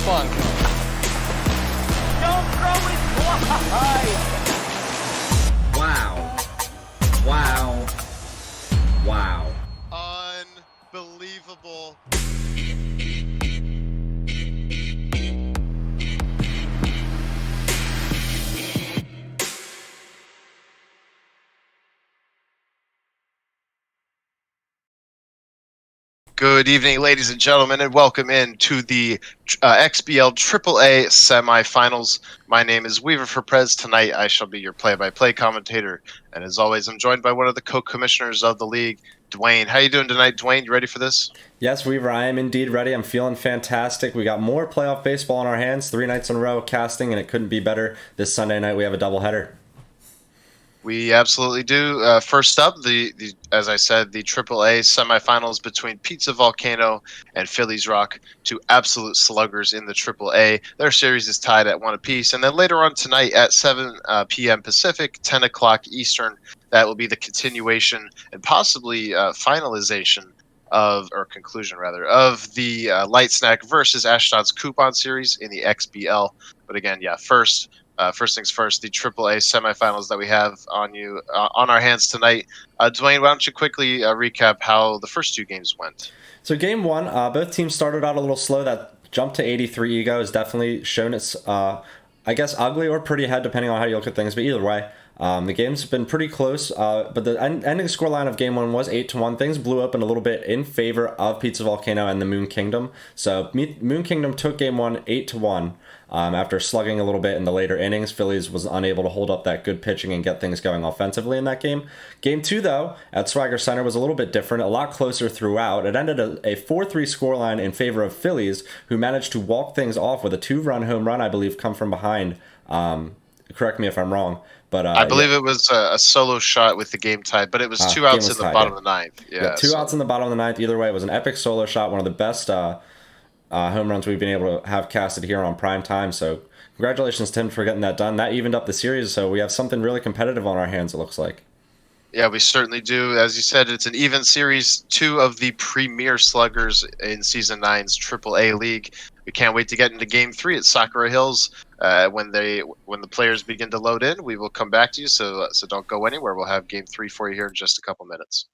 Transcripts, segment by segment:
funk. Don't throw it wide! Wow. Wow. Wow. Unbelievable. Good evening, ladies and gentlemen, and welcome in to the XBL AAA semifinals. My name is Weaver for Prez. Tonight, I shall be your play-by-play commentator, and as always, I'm joined by one of the co-commissioners of the league, Dwayne. How you doing tonight, Dwayne? You ready for this? Yes, Weaver, I am indeed ready. I'm feeling fantastic. We got more playoff baseball in our hands, 3 nights in a row casting, and it couldn't be better. This Sunday night, we have a doubleheader. We absolutely do. First up, as I said, the AAA semifinals between Pizza Volcano and Phillies Rock, two absolute sluggers in the AAA. Their series is tied at 1 apiece. And then later on tonight at 7 p.m. Pacific, 10 o'clock Eastern, that will be the continuation and possibly finalization or conclusion rather, of the Light Snack versus Ashdod's Coupon series in the XBL. But again, yeah, first things first, the AAA semifinals that we have on our hands tonight. Dwayne, why don't you quickly recap how the first two games went? So game one, both teams started out a little slow. That jump to 83 ego has definitely shown its, I guess, ugly or pretty head, depending on how you look at things. But either way, the game's been pretty close. But the ending scoreline of game one was 8-1. Things blew open a little bit in favor of Pizza Volcano and the Moon Kingdom. So Moon Kingdom took game one 8-1. After slugging a little bit in the later innings, Phillies was unable to hold up that good pitching and get things going offensively in that game. Game two, though, at Swagger Center was a little bit different, a lot closer throughout. It ended a 4-3 scoreline in favor of Phillies, who managed to walk things off with a 2-run home run, I believe, come from behind. Correct me if I'm wrong. But I believe it was a solo shot with the game tied, but it was 2 outs in the bottom of the ninth. Yeah, 2 outs in the bottom of the ninth. Either way, it was an epic solo shot, one of the best home runs we've been able to have casted here on prime time. So congratulations to him for getting that done. That evened up the series, so we have something really competitive on our hands, it looks like. Yeah, we certainly do. As you said, it's an even series, 2 of the premier sluggers in Season 9's AAA League. We can't wait to get into Game 3 at Sakura Hills. When the players begin to load in, we will come back to you, so don't go anywhere. We'll have Game 3 for you here in just a couple minutes.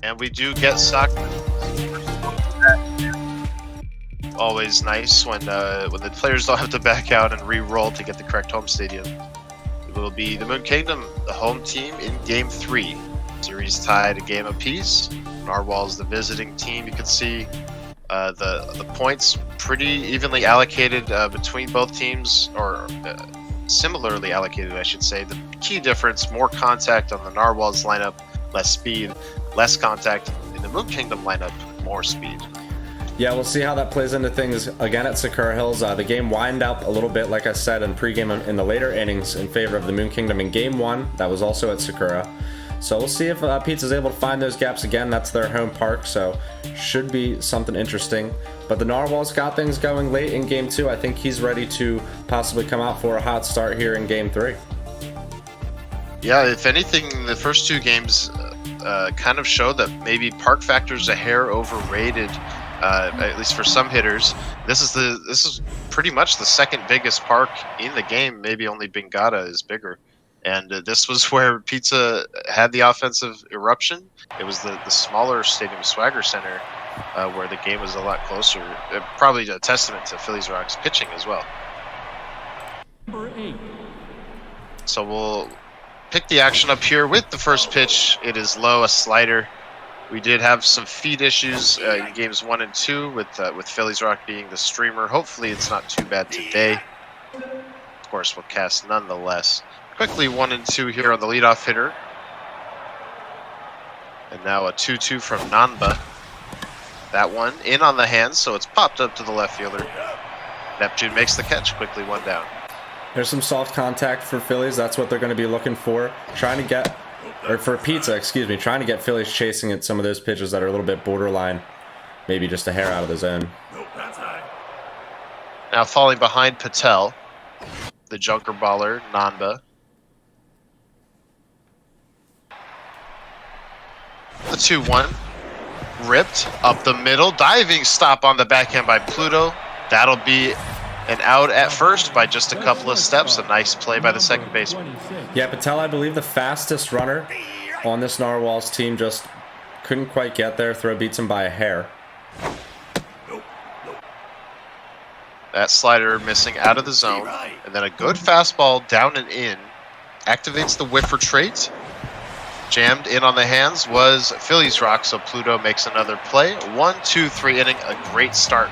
And we do get soccer. Always nice when the players don't have to back out and re-roll to get the correct home stadium. It will be the Moon Kingdom, the home team, in Game 3. Series tied a game apiece. Narwhal's the visiting team. You can see the points pretty evenly allocated between both teams, or similarly allocated, I should say. The key difference, more contact on the Narwhal's lineup, less speed. Less contact in the Moon Kingdom lineup, more speed. Yeah, we'll see how that plays into things again at Sakura Hills. The game wind up a little bit, like I said, in pregame in the later innings in favor of the Moon Kingdom in game one. That was also at Sakura. So we'll see if Pizza's able to find those gaps again. That's their home park, so should be something interesting. But the Narwhal's got things going late in game two. I think he's ready to possibly come out for a hot start here in game 3. Yeah, if anything, the first 2 games kind of showed that maybe park factor's a hair overrated, at least for some hitters. This is pretty much the second biggest park in the game. Maybe only Bingata is bigger. And this was where Pizza had the offensive eruption. It was the smaller Stadium Swagger Center where the game was a lot closer. Probably a testament to Phillies Rock's pitching as well. Number 8. So we'll pick the action up here with the first pitch. It is low, a slider. We did have some feed issues in games 1 and 2 with Phillies Rock being the streamer. Hopefully it's not too bad today. Of course, we'll cast nonetheless. Quickly 1 and 2 here on the leadoff hitter. And now a 2-2 from Nanba. That one in on the hands, so it's popped up to the left fielder. Neptune makes the catch, quickly 1 down. There's some soft contact for Phillies. That's what they're going to be looking for. Trying to get, or for Pizza, excuse me, trying to get Phillies chasing at some of those pitches that are a little bit borderline. Maybe just a hair out of the zone. Now falling behind Patel, the junker baller, Nanba. The 2-1. Ripped up the middle. Diving stop on the backhand by Pluto. That'll be an out at first by just a couple of steps. A nice play by the second baseman. Yeah, Patel, I believe the fastest runner on this Narwhals team, just couldn't quite get there. Throw beats him by a hair. That slider missing out of the zone. And then a good fastball down and in. Activates the whiff for trait. Jammed in on the hands was Phillies Rock, so Pluto makes another play. 1-2-3 inning, a great start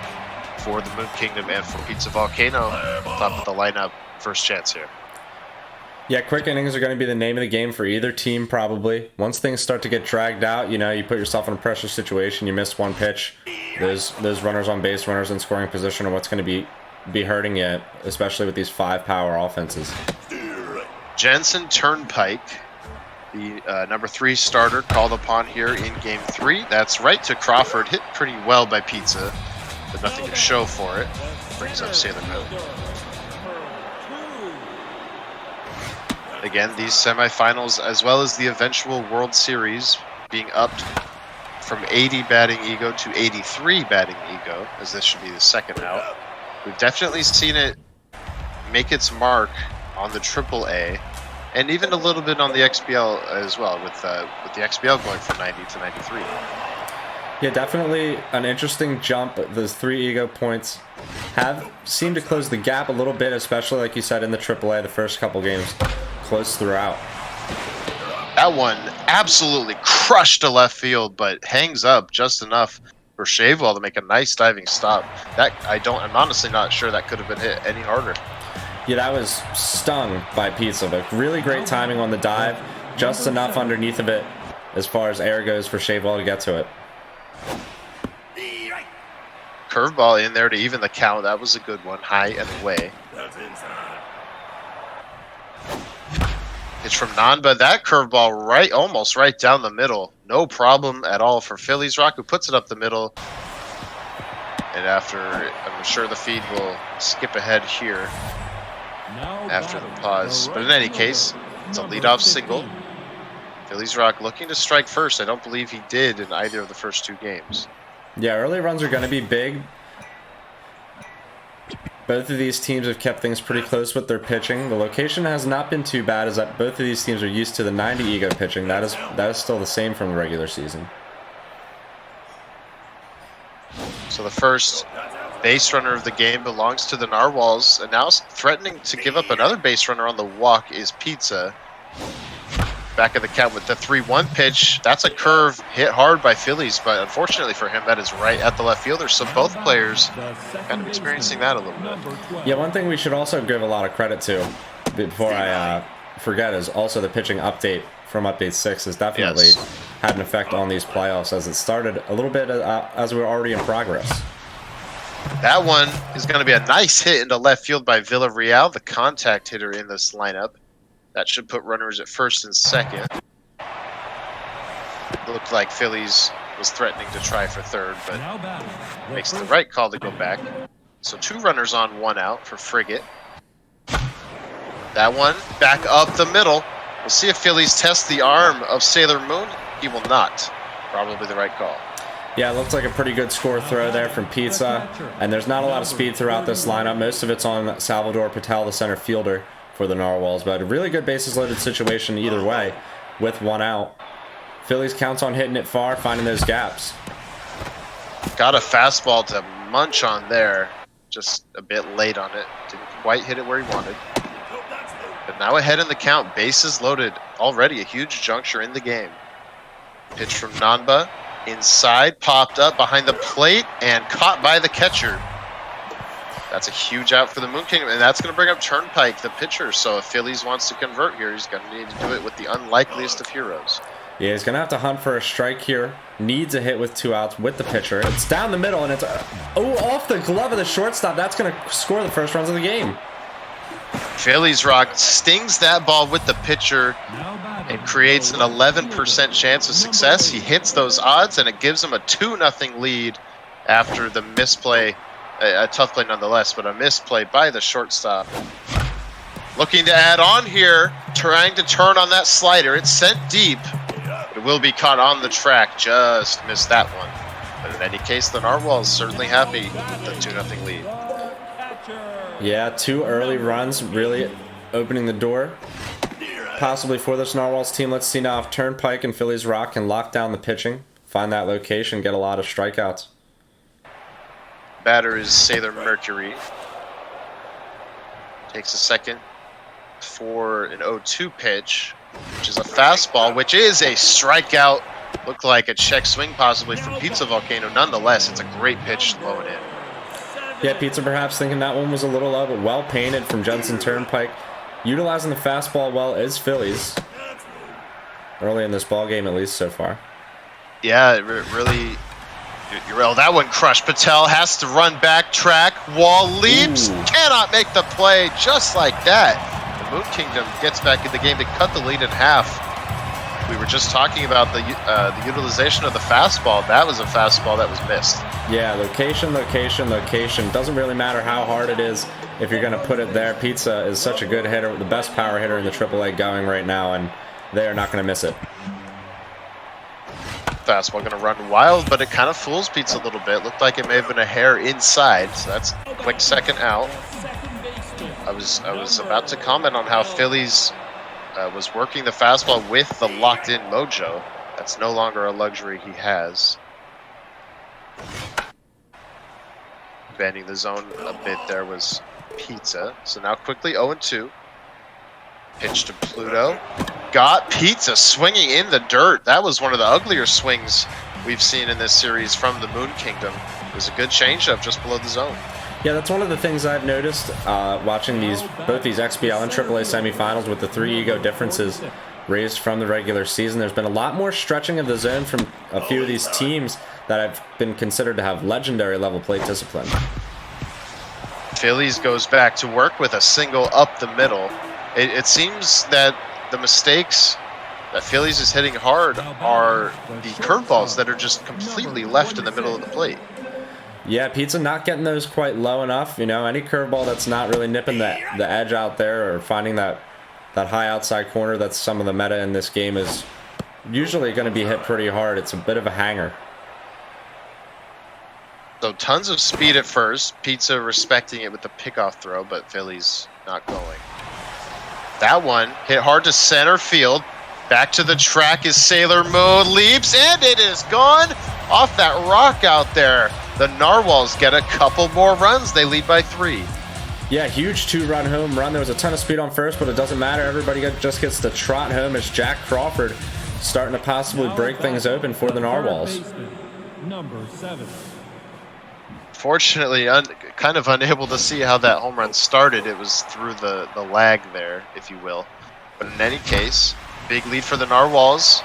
for the Moon Kingdom and for Pizza Volcano. Top of the lineup, first chance here. Yeah, quick innings are going to be the name of the game for either team, probably. Once things start to get dragged out, you know, you put yourself in a pressure situation, you miss one pitch, those runners on base, runners in scoring position are what's going to be hurting you, especially with these 5-power offenses. Jensen Turnpike, the number 3 starter, called upon here in game 3. That's right to Crawford, hit pretty well by Pizza, but nothing to show for it. Brings up Sailor Moon. Again, these semifinals, as well as the eventual World Series, being upped from 80 batting ego to 83 batting ego, as this should be the second out. We've definitely seen it make its mark on the AAA, and even a little bit on the XBL as well, with the XBL going from 90 to 93. Yeah, definitely an interesting jump. Those 3 ego points have seemed to close the gap a little bit, especially like you said in the AAA, the first couple games, close throughout. That one absolutely crushed to left field, but hangs up just enough for Shavewell to make a nice diving stop. That I'm honestly not sure that could have been hit any harder. Yeah, that was stung by Pizza, but really great timing on the dive. Just enough underneath of it as far as air goes for Shavewell to get to it. Curveball in there to even the count. That was a good one. High and away. It's from Nanba. That curveball almost right down the middle. No problem at all for Phillies Rock, who puts it up the middle. And after, I'm sure the feed will skip ahead here after the pause. But in any case, it's a leadoff single. Phillies Rock looking to strike first. I don't believe he did in either of the first 2 games. Yeah, early runs are going to be big. Both of these teams have kept things pretty close with their pitching. The location has not been too bad, as that both of these teams are used to the 90 ego pitching. That is still the same from the regular season. So the first base runner of the game belongs to the Narwhals, and now threatening to give up another base runner on the walk is Pizza. Back of the count with the 3-1 pitch. That's a curve hit hard by Phillies, but unfortunately for him, that is right at the left fielder. So both players kind of experiencing that a little bit. Yeah, one thing we should also give a lot of credit to, before I forget, is also the pitching update from Update 6 has definitely had an effect on these playoffs, as it started a little bit as we were already in progress. That one is going to be a nice hit into left field by Villarreal, the contact hitter in this lineup. That should put runners at first and second. Looked like Phillies was threatening to try for third, but makes the right call to go back. So 2 runners on, 1 out for Frigate. That one back up the middle. We'll see if Phillies test the arm of Sailor Moon. He will not. Probably the right call. Yeah, it looks like a pretty good score throw there from Pizza. And there's not a lot of speed throughout this lineup. Most of it's on Salvador Patel, the center fielder for the Narwhals. But a really good bases loaded situation either way with 1 out. Phillies counts on hitting it far, finding those gaps. got a fastball to munch on there. Just a bit late on it. Didn't quite hit it where he wanted. But now ahead in the count. Bases loaded. Already a huge juncture in the game. Pitch from Nanba. Inside. Popped up behind the plate and caught by the catcher. That's a huge out for the Moon Kingdom, and that's going to bring up Turnpike, the pitcher. So if Phillies wants to convert here, he's going to need to do it with the unlikeliest of heroes. Yeah, he's going to have to hunt for a strike here. Needs a hit with 2 outs with the pitcher. It's down the middle, and it's off the glove of the shortstop. That's going to score the first runs of the game. Phillies Rock stings that ball with the pitcher and creates an 11% chance of success. He hits those odds, and it gives him a 2-0 lead after the misplay. A tough play nonetheless, but a misplay by the shortstop. Looking to add on here, trying to turn on that slider. It's sent deep. It will be caught on the track. Just missed that one. But in any case, the Narwhals certainly happy with the 2-0 lead. Yeah, 2 early runs really opening the door possibly for this Narwhals team. Let's see now if Turnpike and Phillies Rock can lock down the pitching, find that location, get a lot of strikeouts. Batter is Sailor Mercury. Takes a second for an 0-2 pitch, which is a fastball, which is a strikeout. Looked like a check swing possibly from Pizza Volcano. Nonetheless, it's a great pitch low and in. Yeah, Pizza perhaps thinking that one was a little low, but well painted from Jensen Turnpike. Utilizing the fastball well is Phillies. Early in this ball game, at least so far. Yeah, it really... Oh, that one crushed. Patel has to run back, track, wall leaps, cannot make the play just like that. The Moon Kingdom gets back in the game to cut the lead in half. We were just talking about the utilization of the fastball. That was a fastball that was missed. Yeah, location, location, location. Doesn't really matter how hard it is if you're going to put it there. Pizza is such a good hitter, the best power hitter in the AAA going right now, and they are not going to miss it. Fastball going to run wild, but it kind of fools Pizza a little bit. Looked like it may have been a hair inside, so that's a quick second out. I was about to comment on how Phillies was working the fastball with the locked-in mojo. That's no longer a luxury he has. Bending the zone a bit there was Pizza. So now quickly 0-2. Pitch to Pluto. Got Pizza swinging in the dirt. That was one of the uglier swings we've seen in this series from the Moon Kingdom. It was a good changeup just below the zone. Yeah, that's one of the things I've noticed watching both these XBL and AAA semifinals with the 3 ego differences raised from the regular season. There's been a lot more stretching of the zone from a few of these teams that have been considered to have legendary level plate discipline. Phillies goes back to work with a single up the middle. It seems that the mistakes that Phillies is hitting hard are the curveballs that are just completely left in the middle of the plate. Yeah, Pizza not getting those quite low enough. You know, any curveball that's not really nipping the edge out there or finding that high outside corner, that's some of the meta in this game, is usually going to be hit pretty hard. It's a bit of a hanger. So tons of speed at first. Pizza respecting it with the pickoff throw, but Phillies not going. That one hit hard to center field. Back to the track is Sailor Moon, leaps, and it is gone off that rock out there. The Narwhals get a couple more runs. They lead by 3. Yeah, huge 2-run home run. There was a ton of speed on first, but it doesn't matter. Everybody just gets to trot home as Jack Crawford starting to possibly break things open for the Narwhals. Number 7. Fortunately, kind of unable to see how that home run started. It was through the lag there, if you will. But in any case, big lead for the Narwhals.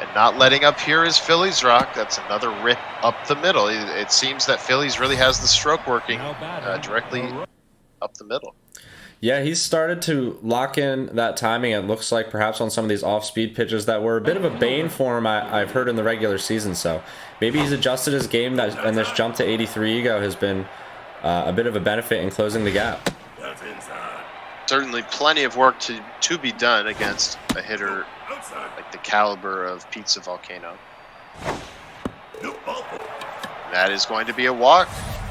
And not letting up here is Phillies Rock. That's another rip up the middle. It seems that Phillies really has the stroke working directly up the middle. Yeah, he's started to lock in that timing. It looks like perhaps on some of these off-speed pitches that were a bit of a bane for him, I've heard in the regular season. So maybe he's adjusted his game, and this jump to 83 ego has been a bit of a benefit in closing the gap. Certainly plenty of work to be done against a hitter like the caliber of Pizza Volcano. That is going to be a walk.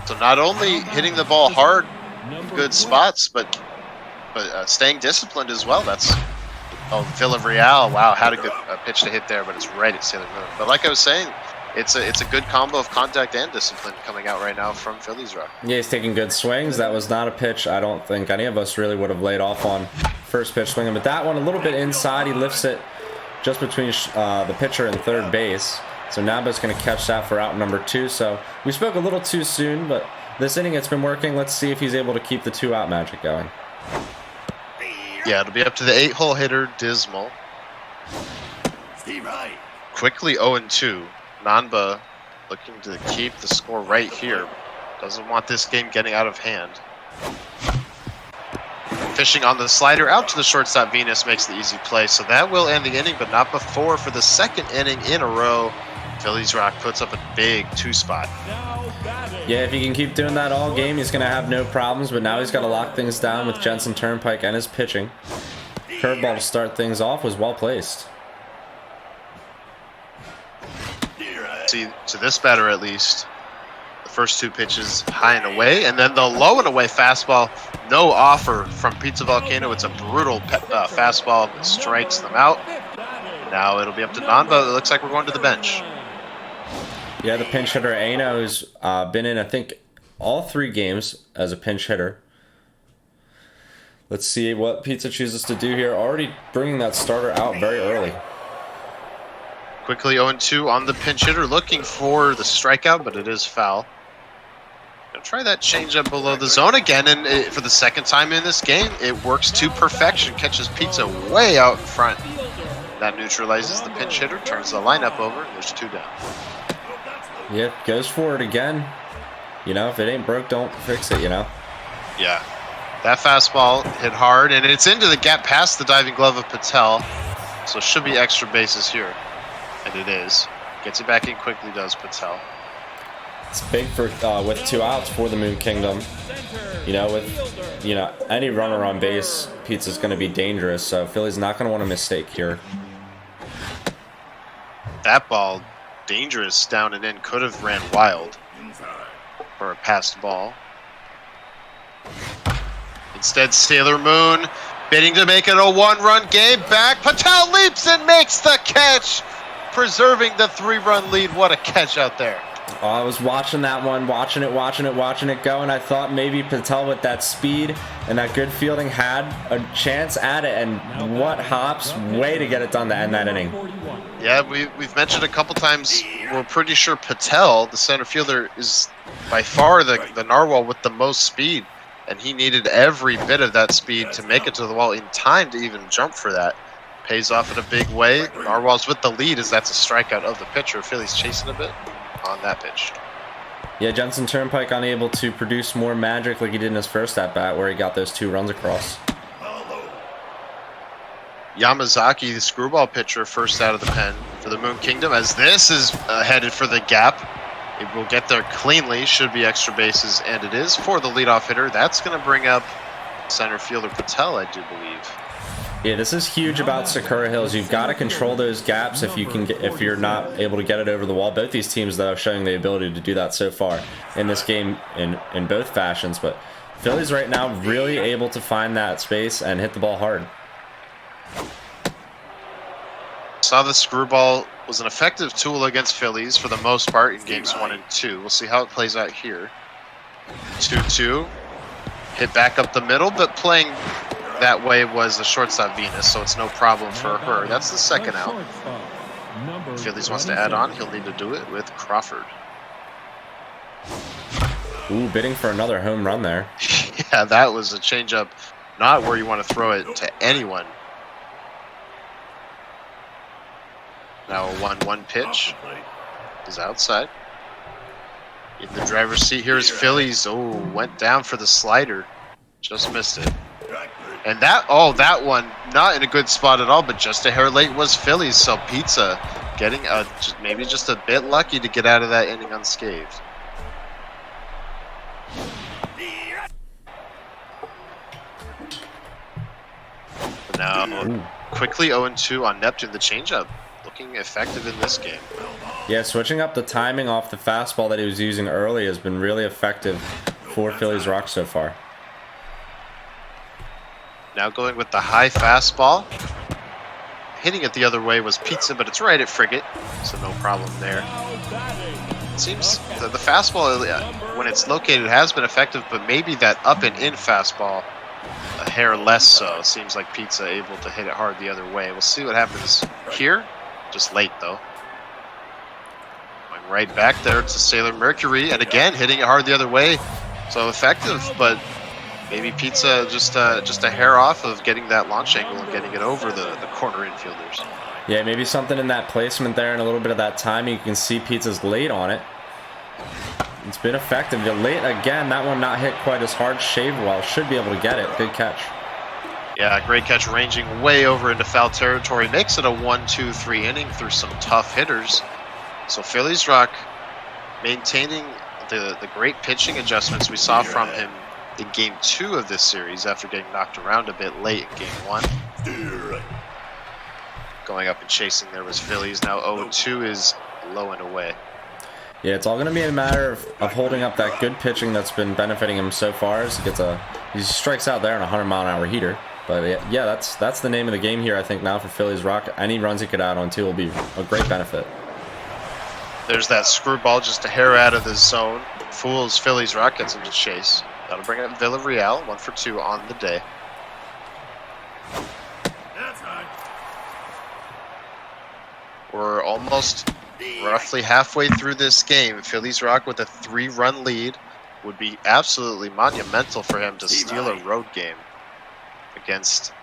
So not only hitting the ball hard, good spots, but staying disciplined as well. That's Villarreal. Wow, had a good pitch to hit there, but it's right at Sailor Moon. But like I was saying, it's a good combo of contact and discipline coming out right now from Phillies Rock. Yeah, he's taking good swings. That was not a pitch I don't think any of us really would have laid off on first pitch swinging, but that one a little bit inside. He lifts it just between the pitcher and third base. So Naba's going to catch that for out number 2. So we spoke a little too soon, but this inning it's been working. Let's see if he's able to keep the 2-out magic going. Yeah, it'll be up to the 8-hole hitter, Dismal. Quickly 0-2. Nanba looking to keep the score right here. Doesn't want this game getting out of hand. Fishing on the slider out to the shortstop. Venus makes the easy play. So that will end the inning, but not before. For the second inning in a row, Phillies Rock puts up a big 2-spot. Yeah, if he can keep doing that all game, he's going to have no problems. But now he's got to lock things down with Jensen Turnpike and his pitching. Curveball to start things off was well placed. See, to this batter at least, the first 2 pitches high and away, and then the low and away fastball. No offer from Pizza Volcano. It's a brutal fastball that strikes them out. Now it'll be up to Nanba. It looks like we're going to the bench. Yeah, the pinch hitter Aino has been in, I think, all 3 games as a pinch hitter. Let's see what Pizza chooses to do here. Already bringing that starter out very early. Quickly 0-2 on the pinch hitter, looking for the strikeout, but it is foul. Gonna try that changeup below the zone again, and for the second time in this game, it works to perfection. Catches Pizza way out in front. That neutralizes the pinch hitter, turns the lineup over, and there's 2 down. Yep, goes for it again. You know, if it ain't broke, don't fix it, you know? Yeah. That fastball hit hard, and it's into the gap past the diving glove of Patel. So should be extra bases here. And it is. Gets it back in quickly, does Patel. It's big for with 2 outs for the Moon Kingdom. You know, with any runner on base, Pizza's going to be dangerous. So Philly's not going to want to mistake here. That ball, dangerous down and in, could have ran wild for a passed ball. Instead, Sailor Moon bidding to make it a 1-run game back. Patel leaps and makes the catch, preserving the 3-run lead. What a catch out there. Oh, I was watching that one, watching it go, and I thought maybe Patel with that speed and that good fielding had a chance at it, and what hops, way to get it done to end that inning. Yeah, we've mentioned a couple times, we're pretty sure Patel, the center fielder, is by far the narwhal with the most speed, and he needed every bit of that speed to make it to the wall in time to even jump for that. Pays off in a big way. Narwhal's with the lead as that's a strikeout of the pitcher. Philly's chasing a bit on that pitch. Yeah, Jensen Turnpike unable to produce more magic like he did in his first at-bat where he got those 2 runs across. Yamazaki, the screwball pitcher, first out of the pen for the Moon Kingdom, as this is headed for the gap. It will get there cleanly, should be extra bases, and it is for the leadoff hitter. That's going to bring up center fielder Patel, I do believe. Yeah, this is huge about Sakura Hills. You've got to control those gaps if you're not able to get it over the wall. Both these teams, though, showing the ability to do that so far in this game in both fashions. But Phillies right now really able to find that space and hit the ball hard. Saw the screwball was an effective tool against Phillies for the most part in games 1 and 2. We'll see how it plays out here. 2-2. Hit back up the middle, but playing that way was the shortstop Venus, so it's no problem for her. That's the second out. Phillies wants to add on. He'll need to do it with Crawford. Ooh, bidding for another home run there. Yeah, that was a changeup, not where you want to throw it to anyone. Now a 1-1 pitch is outside. In the driver's seat here is Phillies. Oh, went down for the slider. Just missed it. And that one, not in a good spot at all, but just a hair late was Phillies. So Pizza getting maybe just a bit lucky to get out of that inning unscathed. Now, quickly 0-2 on Neptune, the changeup. Looking effective in this game. Yeah, switching up the timing off the fastball that he was using early has been really effective for Phillies Rock so far. Now going with the high fastball. hitting it the other way was Pizza, but it's right at Frigate, so no problem there. It seems the fastball, when it's located, has been effective, but maybe that up and in fastball, a hair less so. It seems like Pizza able to hit it hard the other way. We'll see what happens here. Just late, though. Going right back there to Sailor Mercury, and again, hitting it hard the other way. So effective, but maybe Pizza just a hair off of getting that launch angle and getting it over the corner infielders. Yeah, maybe something in that placement there and a little bit of that timing. You can see Pizza's late on it. It's been effective. You're late again. That one not hit quite as hard. Shavewell should be able to get it. Good catch. Yeah, great catch, ranging way over into foul territory. Makes it a 1-2-3 inning through some tough hitters. So Phillies Rock maintaining the great pitching adjustments we saw from him in Game 2 of this series after getting knocked around a bit late in Game 1. Going up and chasing there was Phillies. Now 0-2 is low and away. Yeah, it's all going to be a matter of holding up that good pitching that's been benefiting him so far. As he strikes out there on a 100-mile-an-hour heater. But yeah, that's the name of the game here, I think, now for Phillies Rock. Any runs he could add on, too, will be a great benefit. There's that screwball just a hair out of the zone. Fools Phillies Rock, gets him to chase. That'll bring up Villarreal, 1 for 2 on the day. We're almost roughly halfway through this game. Phillies Rock with a 3-run lead. Would be absolutely monumental for him to steal a road game against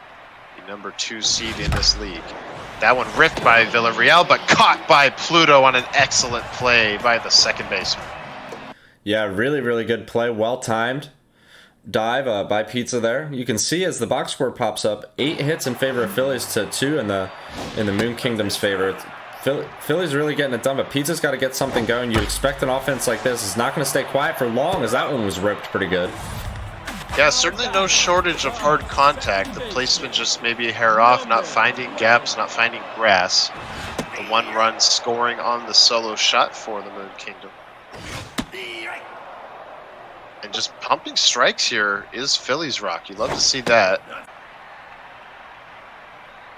the number 2 seed in this league. That one ripped by Villarreal, but caught by Pluto on an excellent play by the second baseman. Yeah, really, really good play. Well-timed dive by Pizza there. You can see as the box score pops up, 8 hits in favor of Phillies to 2 in the Moon Kingdom's favor. Phillies really getting it done, but Pizza's got to get something going. You expect an offense like this is not going to stay quiet for long, as that one was ripped pretty good. Yeah, certainly no shortage of hard contact. The placement just maybe a hair off, not finding gaps, not finding grass. The 1-run scoring on the solo shot for the Moon Kingdom. And just pumping strikes here is Phillies Rock. You love to see that.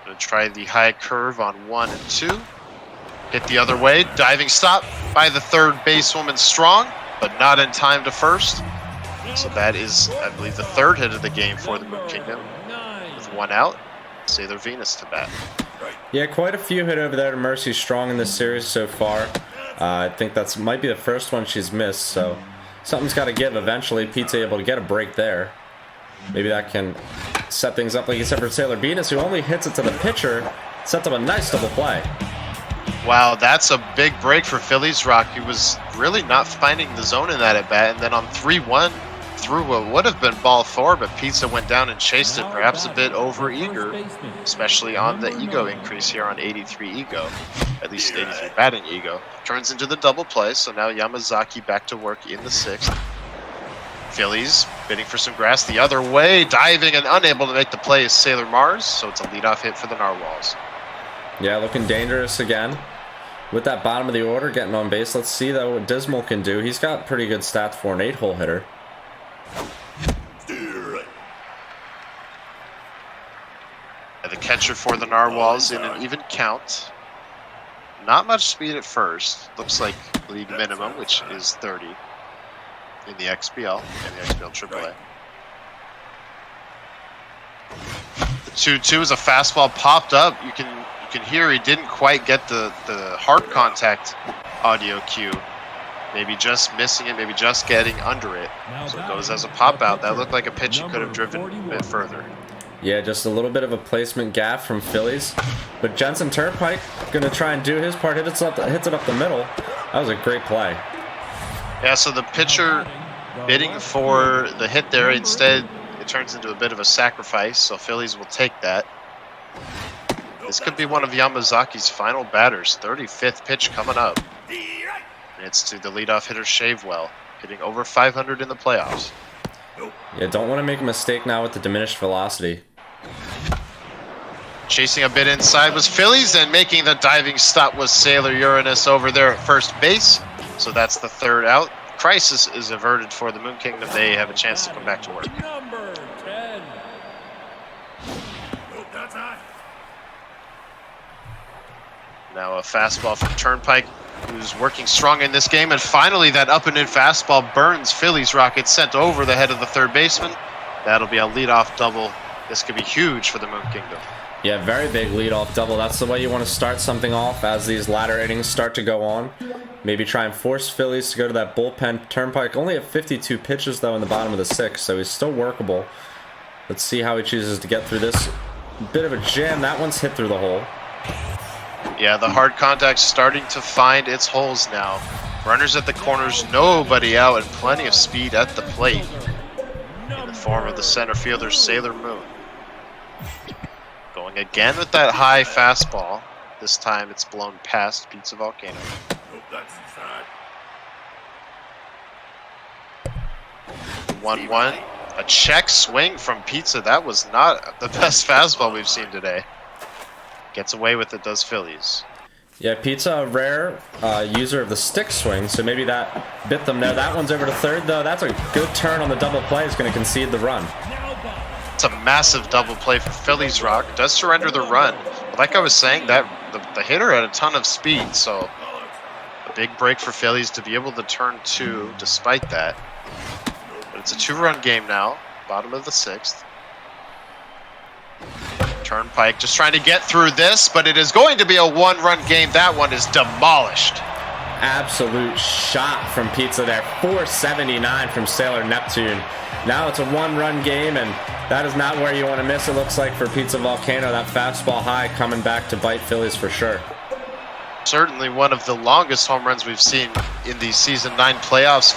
Gonna try the high curve on 1 and 2. Hit the other way. Diving stop by the third basewoman Strong, but not in time to first. So that is, I believe, the 3rd hit of the game for the Moon Kingdom. With 1 out, Sailor Venus to bat. Yeah, quite a few hit over there to Mercy Strong in this series so far. I think that's might be the first one she's missed, so something's got to give eventually. Pizza able to get a break there. Maybe that can set things up, like you said, for Sailor Venus, who only hits it to the pitcher. Sets up a nice double play. Wow, that's a big break for Phillies Rock. He was really not finding the zone in that at bat, and then on 3-1 threw what would have been ball 4, but Pizza went down and chased it, perhaps a bit over eager, especially on the ego increase here on 83 ego, at least 83 batting ego. Turns into the double play, so now Yamazaki back to work in the 6th. Phillies bidding for some grass the other way, diving and unable to make the play is Sailor Mars, so it's a leadoff hit for the Narwhals. Yeah, looking dangerous again. With that bottom of the order, getting on base. Let's see, though, what Dismal can do. He's got pretty good stats for an 8-hole hitter. The catcher for the Narwhals in an even count. Not much speed at first. Looks like league minimum, which is 30 in the XBL and the XBL AAA. The 2-2 is a fastball popped up. You can hear he didn't quite get the hard contact audio cue. Maybe just missing it, maybe just getting under it. So it goes as a pop out. That looked like a pitch he could have driven a bit further. Yeah, just a little bit of a placement gap from Phillies. But Jensen Turnpike going to try and do his part. Hits it up the middle. That was a great play. Yeah, so the pitcher bidding for the hit there. Instead, it turns into a bit of a sacrifice. So Phillies will take that. This could be one of Yamazaki's final batters. 35th pitch coming up. And it's to the leadoff hitter Shavewell, hitting over 500 in the playoffs. Yeah, don't want to make a mistake now with the diminished velocity. Chasing a bit inside was Phillies, and making the diving stop was Sailor Uranus over there at first base. So that's the 3rd out. Crisis is averted for the Moon Kingdom. They have a chance to come back to work. Number 10. Now a fastball from Turnpike, who's working strong in this game. And finally, that up and in fastball burns Phillies Rock. It's sent over the head of the third baseman. That'll be a leadoff double. This could be huge for the Moon Kingdom. Yeah, very big leadoff double. That's the way you want to start something off as these latter innings start to go on. Maybe try and force Phillies to go to that bullpen. Turnpike only at 52 pitches, though, in the bottom of the 6th, so he's still workable. Let's see how he chooses to get through this. Bit of a jam. That one's hit through the hole. Yeah, the hard contact's starting to find its holes now. Runners at the corners, nobody out, and plenty of speed at the plate. In the form of the center fielder, Sailor Moon. Going again with that high fastball. This time it's blown past Pizza Volcano. 1-1. A check swing from Pizza. That was not the best fastball we've seen today. Gets away with it, does Phillies. Yeah, Pizza, a rare user of the stick swing, so maybe that bit them there. That one's over to third, though. That's a good turn on the double play. It's going to concede the run. It's a massive double play for Phillies Rock. Does surrender the run. But like I was saying, that the hitter had a ton of speed, so a big break for Phillies to be able to turn 2 despite that. But it's a 2-run game now, bottom of the 6th. Turnpike just trying to get through this, but it is going to be a 1-run game. That one is demolished. Absolute shot from Pizza there. 479 from Sailor Neptune. Now it's a 1-run game, and that is not where you want to miss, it looks like, for Pizza Volcano. That fastball high coming back to bite Phillies for sure. Certainly one of the longest home runs we've seen in the Season 9 playoffs.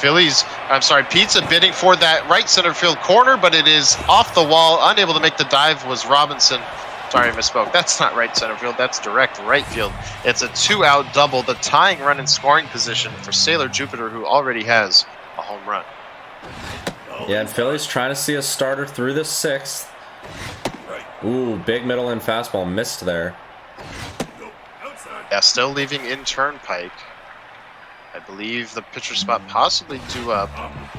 Pizza bidding for that right center field corner, but it is off the wall. Unable to make the dive was Robinson. Sorry, I misspoke. That's not right center field. That's direct right field. It's a 2-out double, the tying run in scoring position for Sailor Jupiter, who already has a home run. Yeah, and Phillies trying to see a starter through the 6th. Ooh, big middle and fastball missed there. Yeah, still leaving in Turnpike. I believe the pitcher spot possibly due up.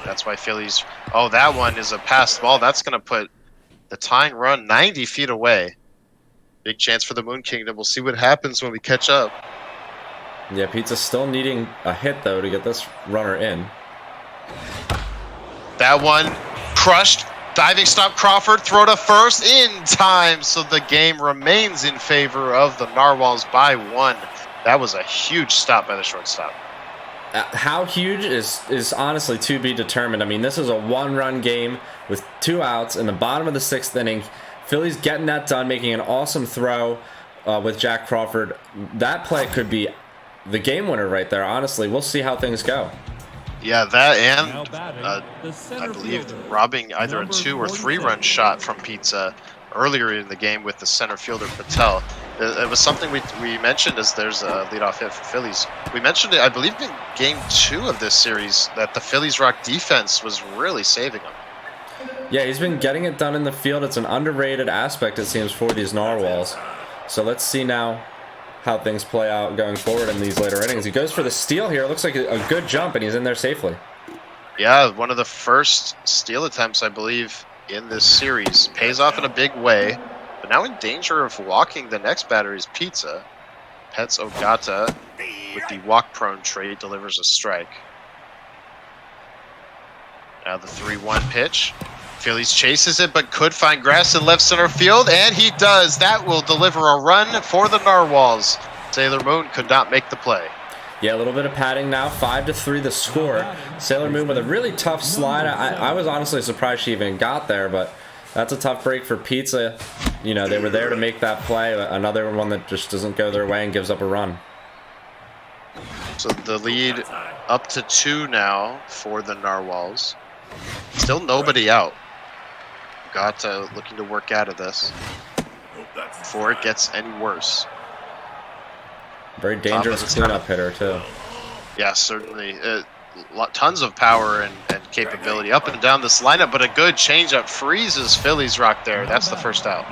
That's why Phillies... Oh, that one is a passed ball. That's going to put the tying run 90 feet away. Big chance for the Moon Kingdom. We'll see what happens when we catch up. Yeah, Pizza's still needing a hit, though, to get this runner in. That one crushed. Diving stop Crawford. Throw to first in time. So the game remains in favor of the Narwhals by 1. That was a huge stop by the shortstop. How huge is honestly to be determined. I mean, this is a 1-run game with 2 outs in the bottom of the 6th inning. Phillies getting that done, making an awesome throw with Jack Crawford. That play could be the game winner right there, honestly. We'll see how things go. Yeah, that and I believe robbing either a 2 or 3-run shot from Pizza earlier in the game with the center fielder Patel. It was something we mentioned as there's a leadoff hit for Phillies. We mentioned it, I believe, in game 2 of this series, that the Phillies Rock defense was really saving them. Yeah, he's been getting it done in the field. It's an underrated aspect, it seems, for these Narwhals. So let's see now how things play out going forward in these later innings. He goes for the steal here. It looks like a good jump, and he's in there safely. Yeah, one of the first steal attempts, I believe, in this series. Pays off in a big way, but now in danger of walking the next batter is Pizza. Pets Ogata, with the walk-prone trait, delivers a strike. Now the 3-1 pitch. Phillies chases it, but could find grass in left center field, and he does. That will deliver a run for the Narwhals. Sailor Moon could not make the play. Yeah, a little bit of padding now. 5-3 the score. Sailor Moon with a really tough slide. I was honestly surprised she even got there, but that's a tough break for Pizza. You know, they were there to make that play. Another one that just doesn't go their way and gives up a run. So the lead up to 2 now for the Narwhals. Still nobody out. Ogata looking to work out of this before it gets any worse. Very dangerous cleanup hitter, too. Yeah, certainly. Tons of power and capability up and down this lineup, but a good changeup freezes Phillies Rock there. That's the first out.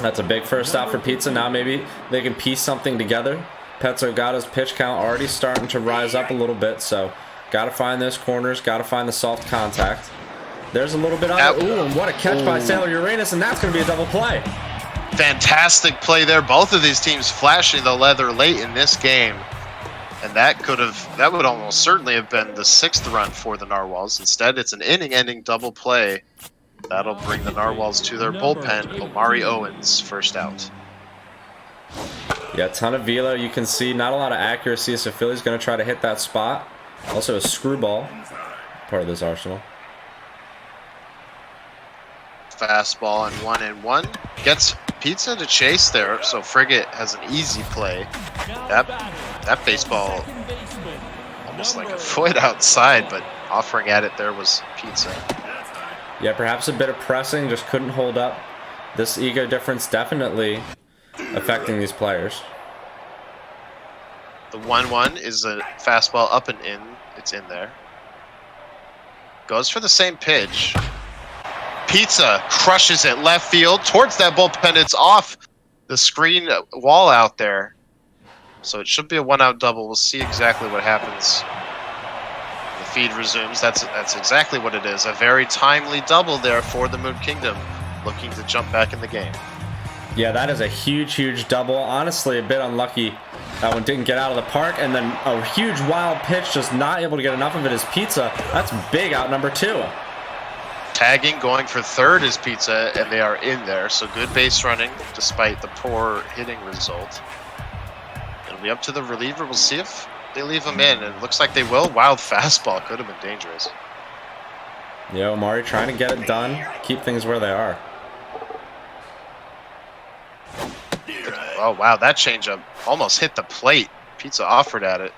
That's a big first out for Pizza. Now maybe they can piece something together. Pets Ogata's pitch count already starting to rise up a little bit, so got to find those corners, got to find the soft contact. There's a little bit of it. Ooh, and what a catch by Sailor Uranus, and that's going to be a double play. Fantastic play there. Both of these teams flashing the leather late in this game. And that would almost certainly have been the 6th run for the Narwhals. Instead, it's an inning-ending double play. That'll bring the Narwhals to their bullpen. Omari Owens, first out. Yeah, a ton of velo. You can see not a lot of accuracy, so Philly's going to try to hit that spot. Also a screwball, part of this arsenal. Fastball and 1-1. Gets Pizza to chase there, so Frigate has an easy play. That baseball almost like a foot outside, but offering at it there was Pizza. Yeah, perhaps a bit of pressing, just couldn't hold up. This ego difference definitely affecting these players. The 1-1 is a fastball up and in. It's in there. Goes for the same pitch. Pizza crushes it left field towards that bullpen. It's off the screen wall out there. So it should be a 1-out double. We'll see exactly what happens. The feed resumes. That's exactly what it is. A very timely double there for the Moon Kingdom, looking to jump back in the game. Yeah, that is a huge, huge double. Honestly, a bit unlucky. That one didn't get out of the park, and then a huge wild pitch, just not able to get enough of it is Pizza. That's big out number 2. Tagging, going for third is Pizza, and they are in there. So good base running, despite the poor hitting result. It'll be up to the reliever. We'll see if they leave him in, and it looks like they will. Wild fastball could have been dangerous. Yeah, Omari trying to get it done, keep things where they are. Oh, wow, that changeup almost hit the plate. Pizza offered at it.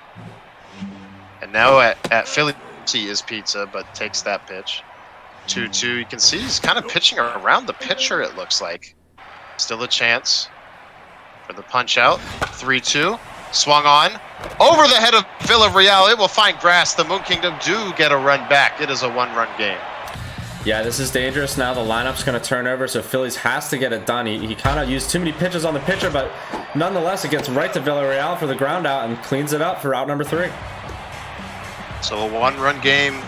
And now at Philly is Pizza, but takes that pitch. 2-2. You can see he's kind of pitching around the pitcher, it looks like. Still a chance for the punch out. 3-2. Swung on. Over the head of Villarreal. It will find grass. The Moon Kingdom do get a run back. It is a 1-run game. Yeah, this is dangerous now. The lineup's going to turn over, so Phillies has to get it done. He kind of used too many pitches on the pitcher, but nonetheless, it gets right to Villarreal for the ground out and cleans it up for out number 3. So a 1-run game.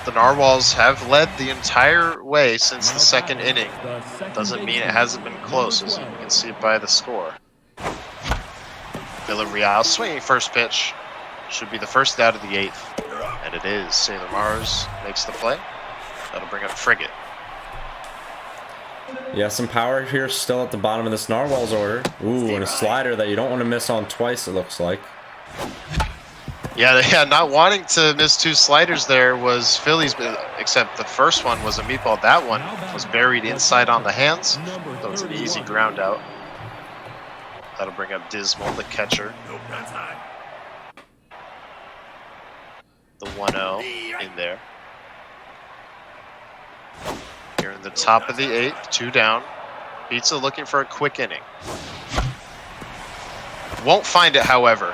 The Narwhals have led the entire way since the 2nd inning. Doesn't mean it hasn't been close, as you can see by the score. Villarreal swinging first pitch. Should be the first out of the 8th. And it is. Sailor Mars makes the play. That'll bring up Frigate. Yeah, some power here still at the bottom of this Narwhals order. Ooh, and a slider that you don't want to miss on twice, it looks like. Yeah, not wanting to miss 2 sliders there was Phillies, except the first one was a meatball. That one was buried inside on the hands, so it's an easy ground out. That'll bring up Dismal, the catcher. The 1-0 in there. Here in the top of the 8th, 2 down. Pizza looking for a quick inning. Won't find it, however.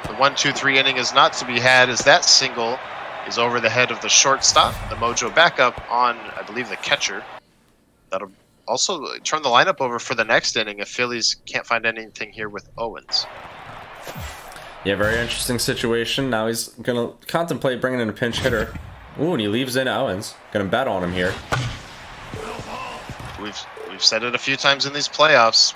The 1-2-3 inning is not to be had, as that single is over the head of the shortstop. The Mojo backup on, I believe, the catcher. That'll also turn the lineup over for the next inning if Phillies can't find anything here with Owens. Yeah, very interesting situation. Now he's going to contemplate bringing in a pinch hitter. Ooh, and he leaves in Owens. Going to bet on him here. We've said it a few times in these playoffs.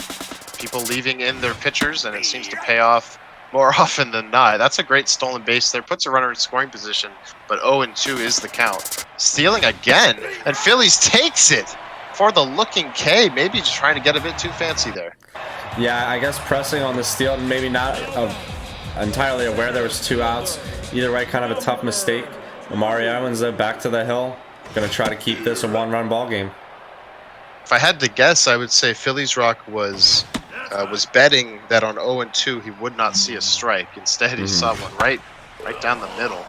People leaving in their pitchers, and it seems to pay off more often than not. That's a great stolen base there. Puts a runner in scoring position, but 0-2 is the count. Stealing again, and Phillies takes it for the looking K. Maybe just trying to get a bit too fancy there. Yeah, I guess pressing on the steal, maybe not entirely aware there was 2 outs. Either way, kind of a tough mistake. Omari Owens, though, back to the hill. Going to try to keep this a 1-run ball game. If I had to guess, I would say Phillies Rock was betting that on 0-2 he would not see a strike. Instead, he saw one right down the middle.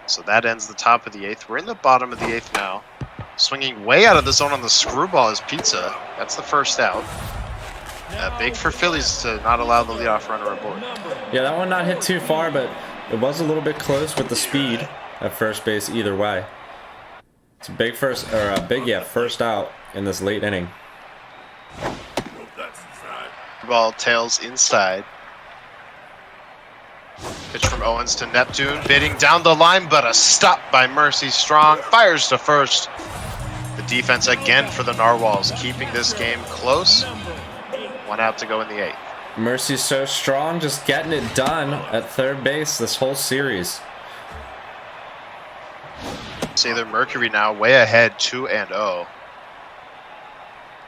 So that ends the top of the 8th. We're in the bottom of the 8th now. Swinging way out of the zone on the screwball is Pizza. That's the first out. Big for Phillies to not allow the leadoff runner aboard. Yeah, that one not hit too far, but it was a little bit close with the speed at first base either way. It's a big first out in this late inning. Ball tails inside. Pitch from Owens to Neptune, bidding down the line, but a stop by Mercy Strong. Fires to first. The defense again for the Narwhals, keeping this game close. 1 out to go in the 8th. Mercy's so strong, just getting it done at third base this whole series. Sailor Mercury now way ahead, 2-0.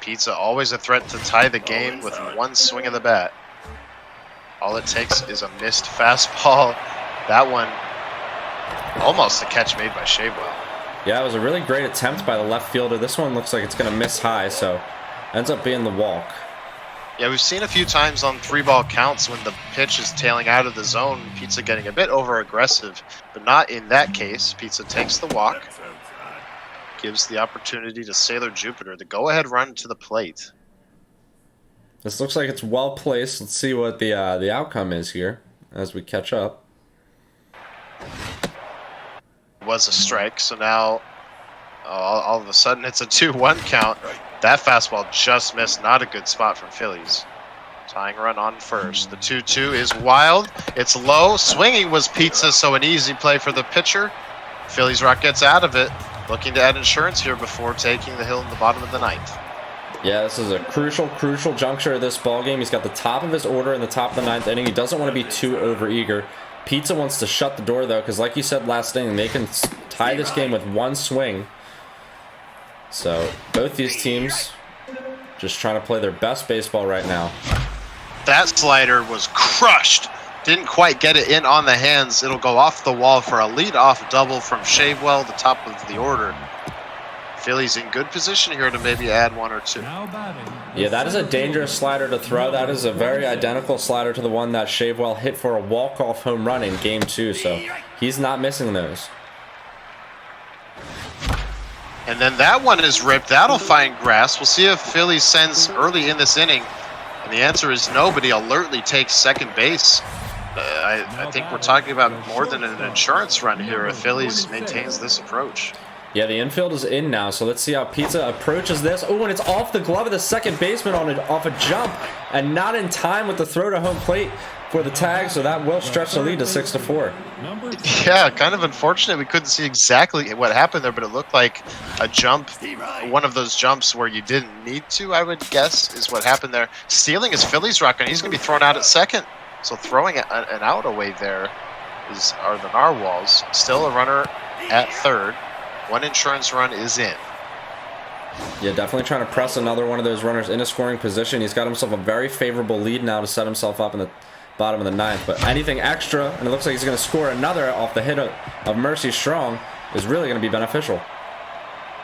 Pizza always a threat to tie the game with one swing of the bat. All it takes is a missed fastball. That one almost a catch made by Shavewell. Yeah, it was a really great attempt by the left fielder. This one looks like it's going to miss high, so ends up being the walk. Yeah, we've seen a few times on 3-ball counts when the pitch is tailing out of the zone, Pizza getting a bit over aggressive, but not in that case. Pizza takes the walk, gives the opportunity to Sailor Jupiter to go ahead run to the plate. This looks like it's well placed. Let's see what the outcome is here as we catch up. Was a strike, so now all of a sudden it's a 2-1 count. That fastball just missed. Not a good spot from Phillies. Tying run on first. The 2-2 is wild. It's low. Swinging was Pizza, so an easy play for the pitcher. Phillies Rock gets out of it. Looking to add insurance here before taking the hill in the bottom of the 9th. Yeah, this is a crucial juncture of this ball game. He's got the top of his order in the top of the 9th inning. He doesn't want to be too overeager. Pizza wants to shut the door, though, because like you said last inning, they can tie this game with one swing. So both these teams just trying to play their best baseball right now. That slider was crushed. Didn't quite get it in on the hands. It'll go off the wall for a lead-off double from Shavewell, the top of the order. Phillies in good position here to maybe add 1 or 2. Yeah, that is a dangerous slider to throw. That is a very identical slider to the one that Shavewell hit for a walk-off home run in Game 2, so he's not missing those. And then that one is ripped. That'll find grass. We'll see if Phillies sends early in this inning. And the answer is no, but he alertly takes second base. I think we're talking about more than an insurance run here if Phillies maintains this approach. Yeah, the infield is in now, so let's see how Pizza approaches this. Oh, and it's off the glove of the second baseman off a jump, and not in time with the throw to home plate for the tag, so that will stretch the lead to 6-4. Yeah, kind of unfortunate. We couldn't see exactly what happened there, but it looked like a jump, one of those jumps where you didn't need to, I would guess, is what happened there. Stealing is Phillies Rock, and he's going to be thrown out at second. So throwing an out away there are the Narwhals. Still a runner at third. One insurance run is in. Yeah, definitely trying to press another one of those runners in a scoring position. He's got himself a very favorable lead now to set himself up in the bottom of the 9th. But anything extra, and it looks like he's going to score another off the hit of Mercy Strong, is really going to be beneficial.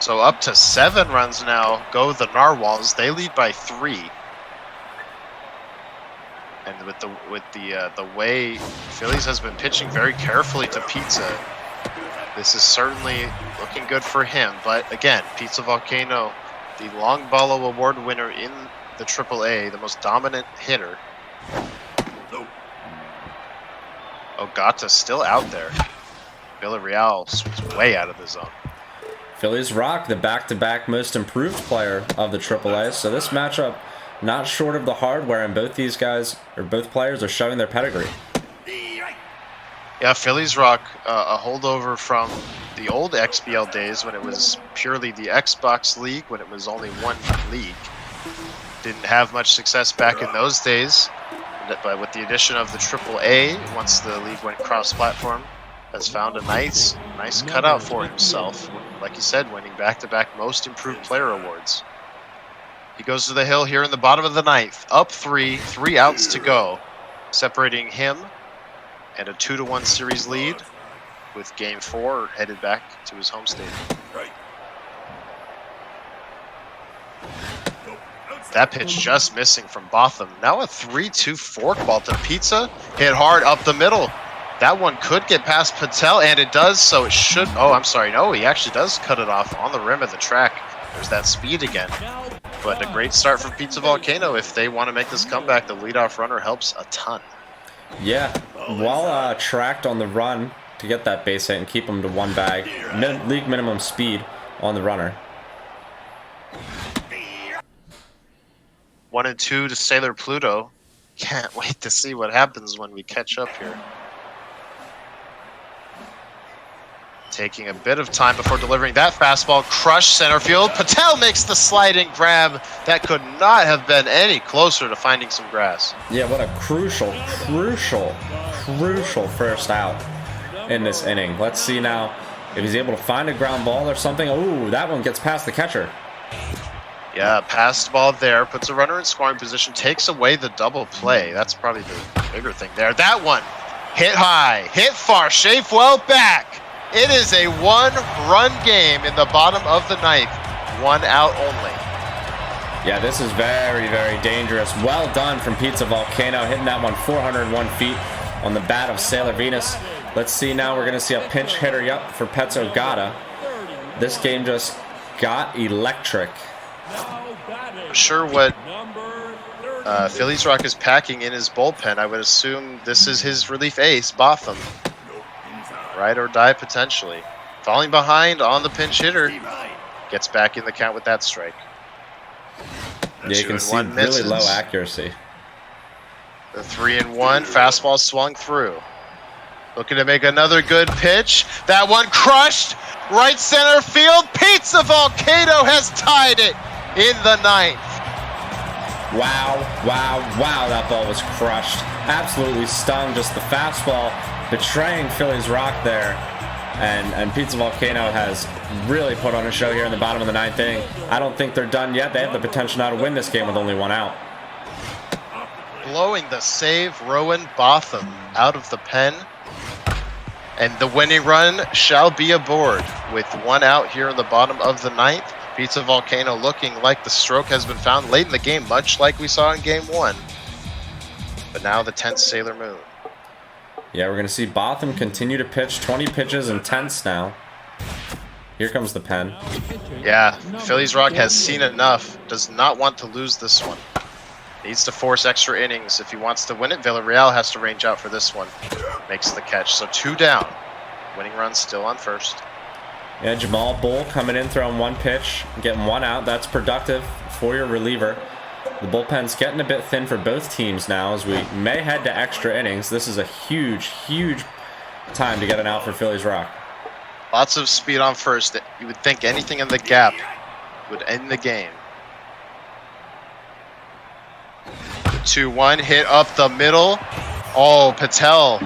So up to 7 runs now go the Narwhals. They lead by 3. And with the way Phillies has been pitching very carefully to Pizza, this is certainly looking good for him. But again, Pizza Volcano, the Long Ball Award winner in the AAA, the most dominant hitter. Ogata still out there. Villarreal was way out of the zone. Phillies Rock, the back-to-back most improved player of the AAA. So this matchup, not short of the hardware, and both these guys, or both players, are showing their pedigree. Yeah, Phillies Rock, a holdover from the old XBL days when it was purely the Xbox League, when it was only one league. Didn't have much success back in those days, but with the addition of the AAA, once the league went cross-platform, has found a nice cutout for himself. Like you said, winning back-to-back most improved player awards. He goes to the hill here in the bottom of the 9th. Up 3 outs to go, separating him and a 2-1 series lead, with Game 4 headed back to his home stadium. That pitch just missing from Botham. Now a 3-2 forkball to Pizza. Hit hard up the middle. That one could get past Patel, and it does, so it should... Oh, I'm sorry. No, he actually does cut it off on the rim of the track. There's that speed again. But a great start from Pizza Volcano. If they want to make this comeback, the leadoff runner helps a ton. Yeah, well tracked on the run to get that base hit and keep him to one bag. League minimum speed on the runner. 1-2 to Sailor Pluto. Can't wait to see what happens when we catch up here. taking a bit of time before delivering that fastball. Crush center field. Patel makes the sliding grab. That could not have been any closer to finding some grass. Yeah, what a crucial first out in this inning. Let's see now if he's able to find a ground ball or something. Oh, that one gets past the catcher. Yeah, passed ball there, puts a runner in scoring position, takes away the double play. That's probably the bigger thing there. That one, hit high, hit far, Shafwell back. It is a one-run game in the bottom of the ninth. One out only. Yeah, this is very, very dangerous. Well done from Pizza Volcano, hitting that one 401 feet on the bat of Sailor Venus. Let's see now, we're going to see a pinch hitter, yep, for Pets Ogata. This game just got electric. I'm sure what Phillies Rock is packing in his bullpen, I would assume this is his relief ace, Botham. Ride or die potentially. Falling behind on the pinch hitter. Gets back in the count with that strike. Yeah, you can see really low accuracy. The 3-1 fastball swung through. Looking to make another good pitch. That one crushed. Right center field. Pizza Volcano has tied it in the ninth. Wow, wow, wow, that ball was crushed. Absolutely stung. Just the fastball betraying Phillies Rock there. And Pizza Volcano has really put on a show here in the bottom of the ninth inning. I don't think they're done yet. They have the potential now to win this game with only one out. Blowing the save, Rowan Botham out of the pen. And the winning run shall be aboard with one out here in the bottom of the ninth. Pizza Volcano looking like the stroke has been found late in the game, much like we saw in game one. But now the 10th Sailor Moon. Yeah, we're going to see Botham continue to pitch 20 pitches in tenths now. Here comes the pen. Yeah, Phillies Rock has seen enough. Does not want to lose this one. Needs to force extra innings. If he wants to win it, Villarreal has to range out for this one. Makes the catch. So 2 down. Winning run still on first. Yeah, Jamal Bull coming in, throwing 1 pitch, getting 1 out. That's productive for your reliever. The bullpen's getting a bit thin for both teams now as we may head to extra innings. This is a huge, huge time to get an out for Phillies Rock. Lots of speed on first. You would think anything in the gap would end the game. The 2-1 hit up the middle. Oh, Patel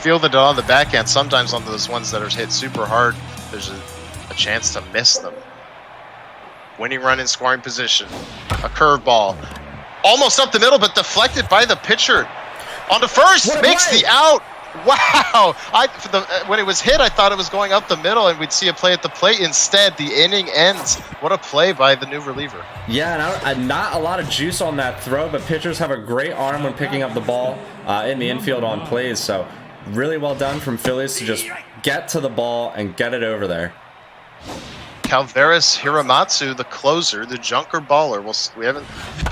fielded it on the backhand. Sometimes on those ones that are hit super hard, there's a chance to miss them. Winning run in scoring position. A curveball. Almost up the middle, but deflected by the pitcher. On to first, makes the out. Wow! When it was hit, I thought it was going up the middle and we'd see a play at the plate. Instead, the inning ends. What a play by the new reliever. Yeah, and not a lot of juice on that throw, but pitchers have a great arm when picking up the ball in the infield on plays. So really well done from Phillies to just get to the ball and get it over there. Calveras Hiramatsu, the closer, the junker baller.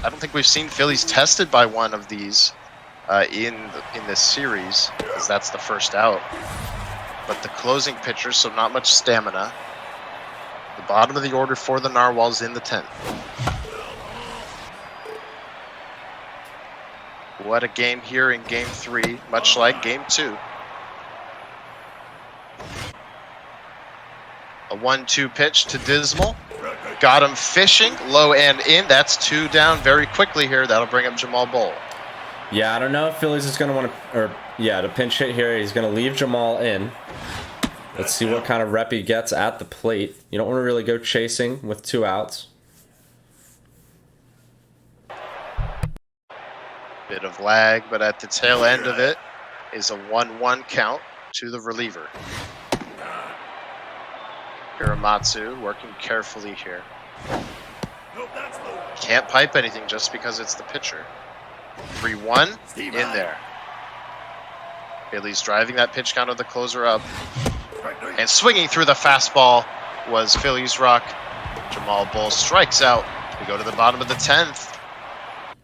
I don't think we've seen Phillies tested by one of these in this series, because that's the first out. But the closing pitcher, so not much stamina. The bottom of the order for the Narwhals in the 10th. What a game here in game 3, much like game 2. A 1-2 pitch to Dismal. Got him fishing, low and in. That's 2 down very quickly here. That'll bring up Jamal Bull. Yeah, I don't know if Phillies is going to want to pinch hit here. He's going to leave Jamal in. Let's see what kind of rep he gets at the plate. You don't want to really go chasing with 2 outs. Bit of lag, but at the tail end of it is a 1-1 count to the reliever. Hiramatsu working carefully here. Can't pipe anything just because it's the pitcher. 3-1 in there. Phillies driving that pitch count of the closer up. And swinging through the fastball was Phillies Rock. Jamal Bull strikes out. We go to the bottom of the 10th.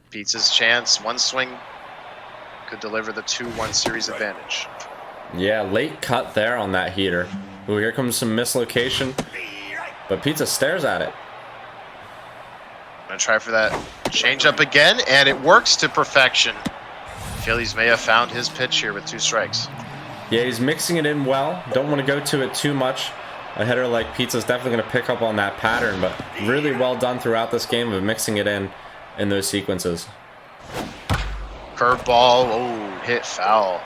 Pizza's chance. One swing could deliver the 2-1 series advantage. Yeah, late cut there on that heater. Ooh, here comes some mislocation. But Pizza stares at it. Gonna try for that change up again, and it works to perfection. Phillies may have found his pitch here with 2 strikes. Yeah, he's mixing it in well. Don't want to go to it too much. A hitter like Pizza's definitely going to pick up on that pattern, but really well done throughout this game of mixing it in those sequences. Curveball, oh, hit foul.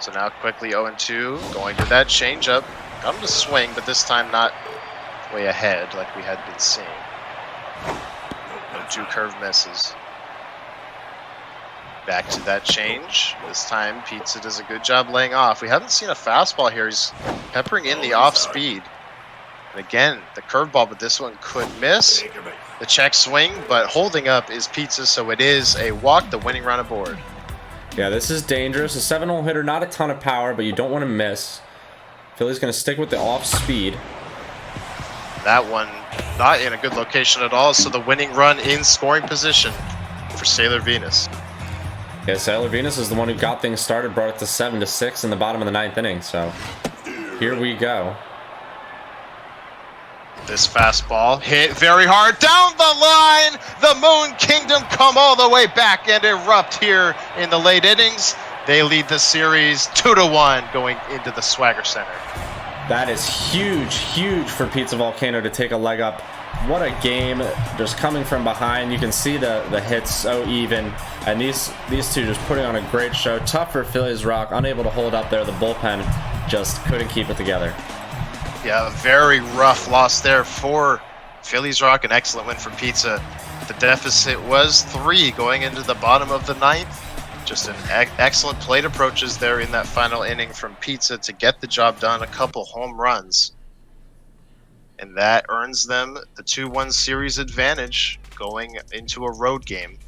So now quickly 0-2, going to that changeup. Got him to swing, but this time not way ahead like we had been seeing. No 2 curve misses. Back to that change. This time Pizza does a good job laying off. We haven't seen a fastball here. He's peppering in the off speed. And again, the curveball, but this one could miss. The check swing, but holding up is Pizza, so it is a walk, the winning run aboard. Yeah, this is dangerous. A 7-hole hitter, not a ton of power, but you don't want to miss. Philly's going to stick with the off speed. That one not in a good location at all, so the winning run in scoring position for Sailor Venus. Yeah, Sailor Venus is the one who got things started, brought it to 7-6 in the bottom of the 9th inning, so here we go. This fastball hit very hard down the line. The Moon Kingdom come all the way back and erupt here in the late innings. They lead the series 2-1 going into the Swagger Center. That is huge, huge for Pizza Volcano to take a leg up. What a game, just coming from behind. You can see the hits so even, and these two just putting on a great show. Tough for Phillies Rock, unable to hold up there. The bullpen just couldn't keep it together. Yeah, a very rough loss there for Phillies Rock. An excellent win for Pizza. The deficit was 3 going into the bottom of the 9th. Just an excellent plate approaches there in that final inning from Pizza to get the job done. A couple home runs. And that earns them the 2-1 series advantage going into a road game.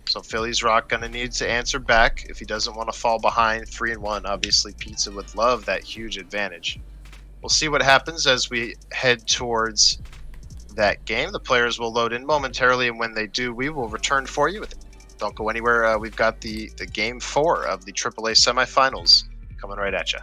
So Phillies Rock going to need to answer back if he doesn't want to fall behind 3-1. Obviously, Pizza would love that huge advantage. We'll see what happens as we head towards that game. The players will load in momentarily, and when they do, we will return for you. Don't go anywhere. We've got the game 4 of the AAA semifinals coming right at you.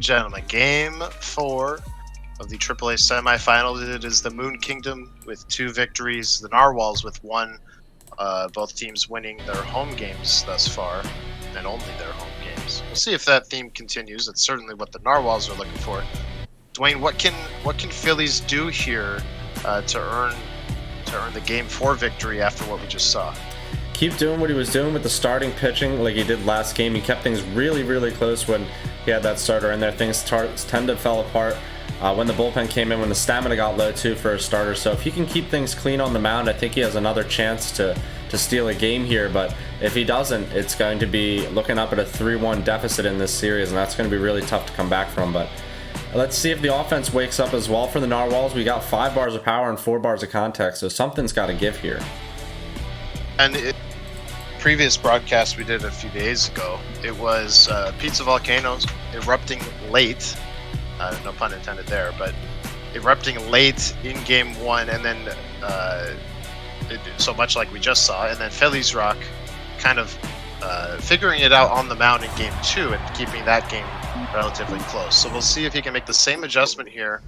gentlemen, game 4 of the AAA semifinals. It is the Moon Kingdom with 2 victories, the Narwhals with 1. Both teams winning their home games thus far, and only their home games. We'll see if that theme continues. It's certainly what the Narwhals are looking for. Dwayne, what can Phillies do here to earn the game 4 victory after what we just saw? Keep doing what he was doing with the starting pitching like he did last game. He kept things really, really close when he had that starter in there. Things tend to fall apart when the bullpen came in, when the stamina got low too for a starter. So if he can keep things clean on the mound, I think he has another chance to steal a game here. But if he doesn't, it's going to be looking up at a 3-1 deficit in this series, and that's going to be really tough to come back from. But let's see if the offense wakes up as well for the Narwhals. We got 5 bars of power and 4 bars of contact, so something's got to give here. And previous broadcast we did a few days ago, it was Pizza Volcanoes erupting late, no pun intended there, but erupting late in game 1, and then so much like we just saw, and then Phillies Rock kind of figuring it out on the mound in game 2 and keeping that game relatively close. So we'll see if he can make the same adjustment here.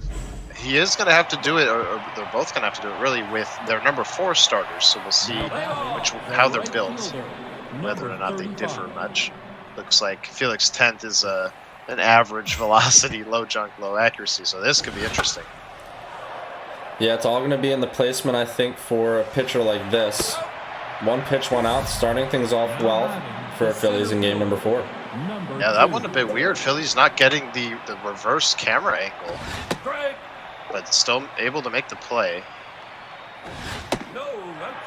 He is going to have to do it, or they're both going to have to do it really, with their number 4 starters. So we'll see how they're built, whether or not they differ much. Looks like Felix 10th is an average velocity, low junk, low accuracy. So this could be interesting. Yeah, it's all going to be in the placement, I think, for a pitcher like this. 1 pitch, 1 out, starting things off well for Phillies in game number 4. Yeah, that one a bit weird. Phillies not getting the reverse camera angle, but still able to make the play.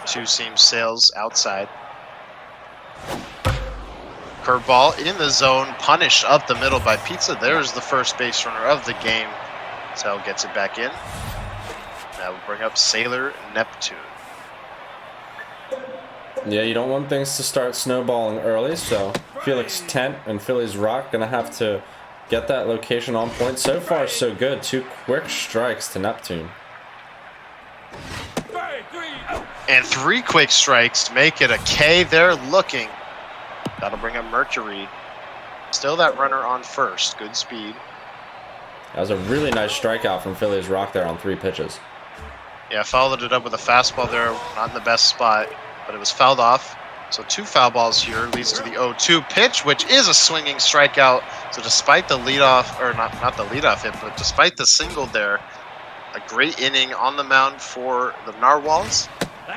2-seam sails outside. Curveball in the zone, punished up the middle by Pizza. There's the first base runner of the game. Sal gets it back in. Now we'll bring up Sailor Neptune. Yeah, you don't want things to start snowballing early, so Felix Tent and Phillies Rock gonna have to get that location on point. So far, so good. 2 quick strikes to Neptune. And 3 quick strikes to make it a K. They're looking. That'll bring up Mercury. Still that runner on first. Good speed. That was a really nice strikeout from Phillies Rock there on 3 pitches. Yeah, followed it up with a fastball there. Not in the best spot, but it was fouled off. So 2 foul balls here leads to the 0-2 pitch, which is a swinging strikeout. So despite the leadoff, or not the leadoff hit, but despite the single there, a great inning on the mound for the Narwhals.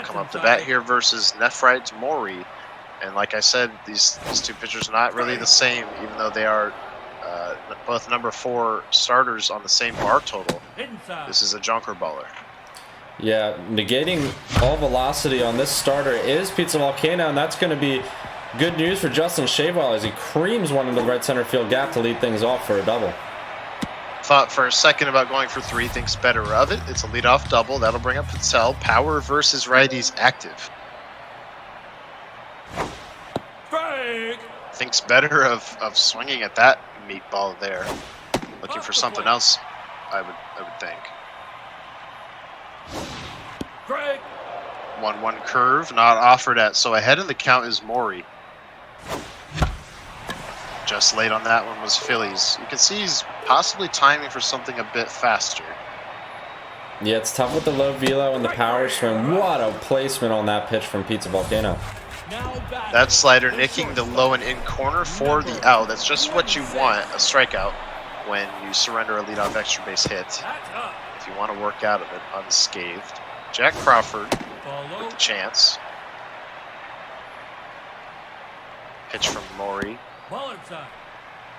Come up to bat here versus Nephrite Mori. And like I said, these 2 pitchers are not really the same, even though they are both number 4 starters on the same bar total. This is a junker baller. Yeah, negating all velocity on this starter is Pizza Volcano, and that's going to be good news for Justin Shavewell as he creams one into the right center field gap to lead things off for a double. Thought for a second about going for 3, thinks better of it. It's a leadoff double. That'll bring up Patel. Power versus righties active. Thinks better of swinging at that meatball there. Looking for something else, I would think. 1-1 curve, not offered at. So ahead in the count is Maury. Just late on that one was Phillies. You can see he's possibly timing for something a bit faster. Yeah, it's tough with the low velo and the power swing. What a placement on that pitch from Pizza Volcano. That slider nicking the low and in corner for the out. That's just what you want, a strikeout, when you surrender a leadoff extra base hit. If you want to work out of it unscathed. Jack Crawford with the chance. Pitch from Maury.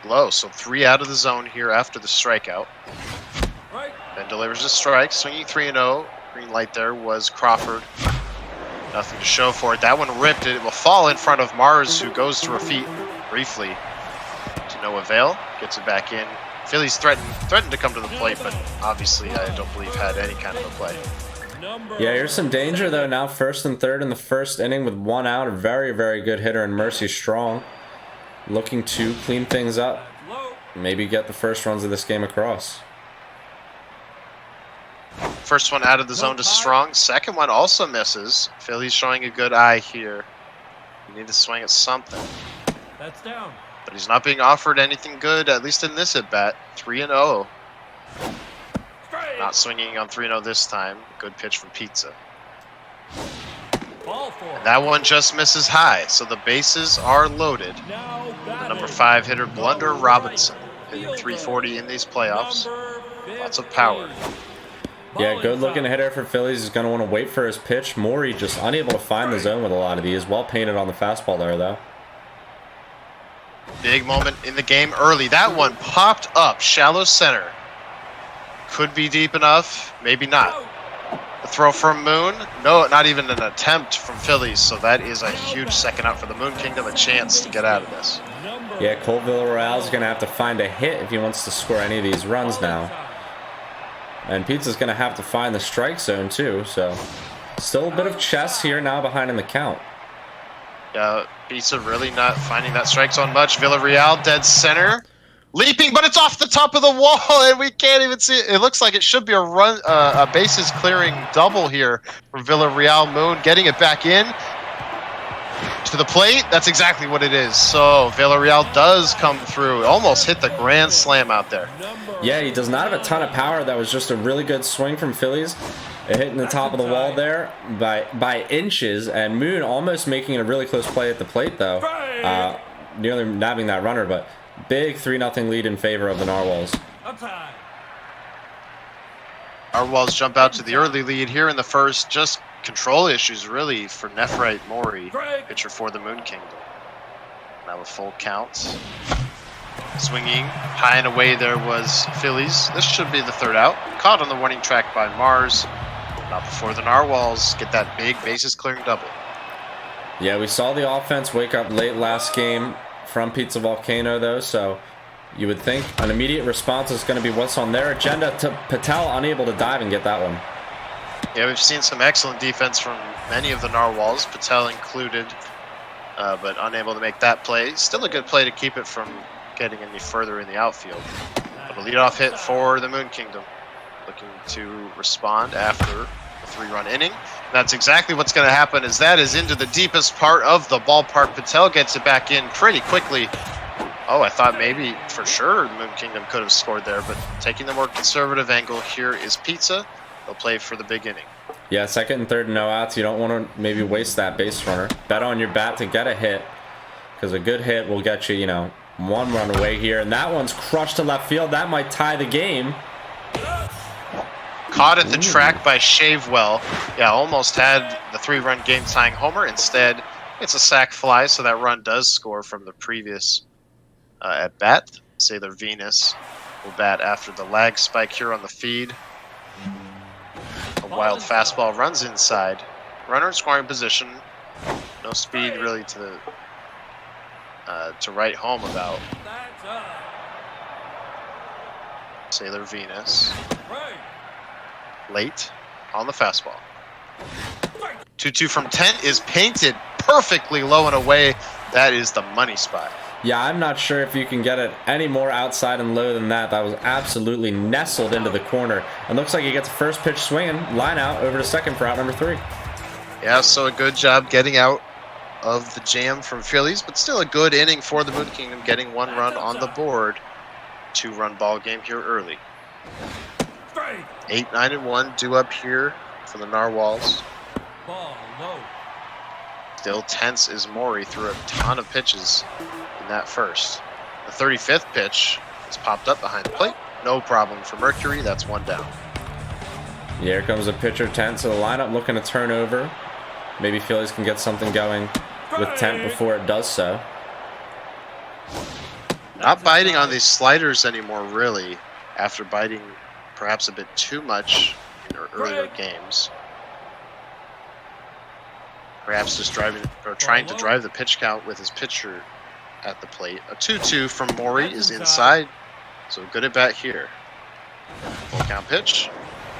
Low, so 3 out of the zone here after the strikeout. Then delivers a strike, swinging 3-0. Green light there was Crawford. Nothing to show for it. That one ripped it. It will fall in front of Mars, who goes to her feet briefly to no avail. Gets it back in. Phillies threatened to come to the plate, but obviously I don't believe had any kind of a play. Yeah, here's some danger though now. 1st and 3rd in the 1st inning with 1 out. A very, very good hitter in Mercy Strong. Looking to clean things up. Maybe get the first runs of this game across. First one out of the zone to Strong. Second one also misses. Phillies showing a good eye here. You need to swing at something. That's down. But he's not being offered anything good, at least in this at-bat. 3-0. Not swinging on 3-0 this time. Good pitch from Pizza. And that one just misses high, so the bases are loaded. The number 5 hitter, Blunder Robinson, hitting 340 in these playoffs. Lots of power. Yeah, good looking hitter for Phillies. He's going to want to wait for his pitch. Maury just unable to find the zone with a lot of these. Well painted on the fastball there, though. Big moment in the game early. That one popped up, shallow center. Could be deep enough, maybe not. The throw from Moon, no, not even an attempt from Phillies, so that is a huge second out for the Moon Kingdom, a chance to get out of this. Yeah, Cole Villarreal is going to have to find a hit if he wants to score any of these runs now. And Pizza's going to have to find the strike zone too, so still a bit of chess here now behind in the count. Yeah, Pizza really not finding that strike zone much. Villarreal dead center. Leaping, but it's off the top of the wall, and we can't even see it. It looks like it should be a run, a bases clearing double here for Villarreal. Moon getting it back in to the plate. That's exactly what it is. So Villarreal does come through. Almost hit the grand slam out there. Yeah, he does not have a ton of power. That was just a really good swing from Phillies. It hitting the top of the wall there by inches, and Moon almost making a really close play at the plate though, nearly nabbing that runner, but. Big 3-0 lead in favor of the Narwhals. Narwhals jump out to the early lead here in the first. Just control issues really for Nephrite Maury, pitcher for the Moon Kingdom. Now with full counts. Swinging high and away there was Phillies. This should be the third out. Caught on the warning track by Mars. Not before the Narwhals get that big bases clearing double. Yeah, we saw the offense wake up late last game from Pizza Volcano though, so you would think an immediate response is going to be what's on their agenda. To Patel unable to dive and get that one. Yeah, we've seen some excellent defense from many of the Narwhals, Patel included, but unable to make that play. Still a good play to keep it from getting any further in the outfield. But a leadoff hit for the Moon Kingdom, looking to respond after a 3-run inning. That's exactly what's going to happen, as that is into the deepest part of the ballpark. Patel gets it back in pretty quickly. Oh, I thought maybe for sure the Moon Kingdom could have scored there, but taking the more conservative angle here is Pizza. They'll play for the big inning. Yeah, second and third, no outs. You don't want to maybe waste that base runner. Bet on your bat to get a hit, because a good hit will get you, you know, 1 run away here. And that one's crushed to left field. That might tie the game. Caught at the track by Shavewell. Yeah, almost had the 3-run game-tying homer. Instead, it's a sac fly, so that run does score from the previous at-bat. Sailor Venus will bat after the lag spike here on the feed. A wild fastball runs inside. Runner in scoring position. No speed really to write home about. Sailor Venus. Late on the fastball. 2-2 from Tent is painted perfectly low and away. That is the money spot. Yeah, I'm not sure if you can get it any more outside and low than that. That was absolutely nestled into the corner. And looks like he gets a first pitch swinging. Line out over to second for out number 3. Yeah, so a good job getting out of the jam from Phillies, but still a good inning for the Moon Kingdom, getting 1 run on the board. 2-run ball game here early. 8-9-1 due up here for the Narwhals. Still tense is Maury through a ton of pitches in that first. The 35th pitch is popped up behind the plate. No problem for Mercury. That's 1 down. Yeah, here comes a pitcher, Tent, so the lineup looking to turn over. Maybe Phillies can get something going with Tent before it does so. Not biting on these sliders anymore, really, after biting perhaps a bit too much in earlier games. Perhaps just trying to drive the pitch count with his pitcher at the plate. A 2-2 from Maury is inside, so good at bat here. Full count pitch.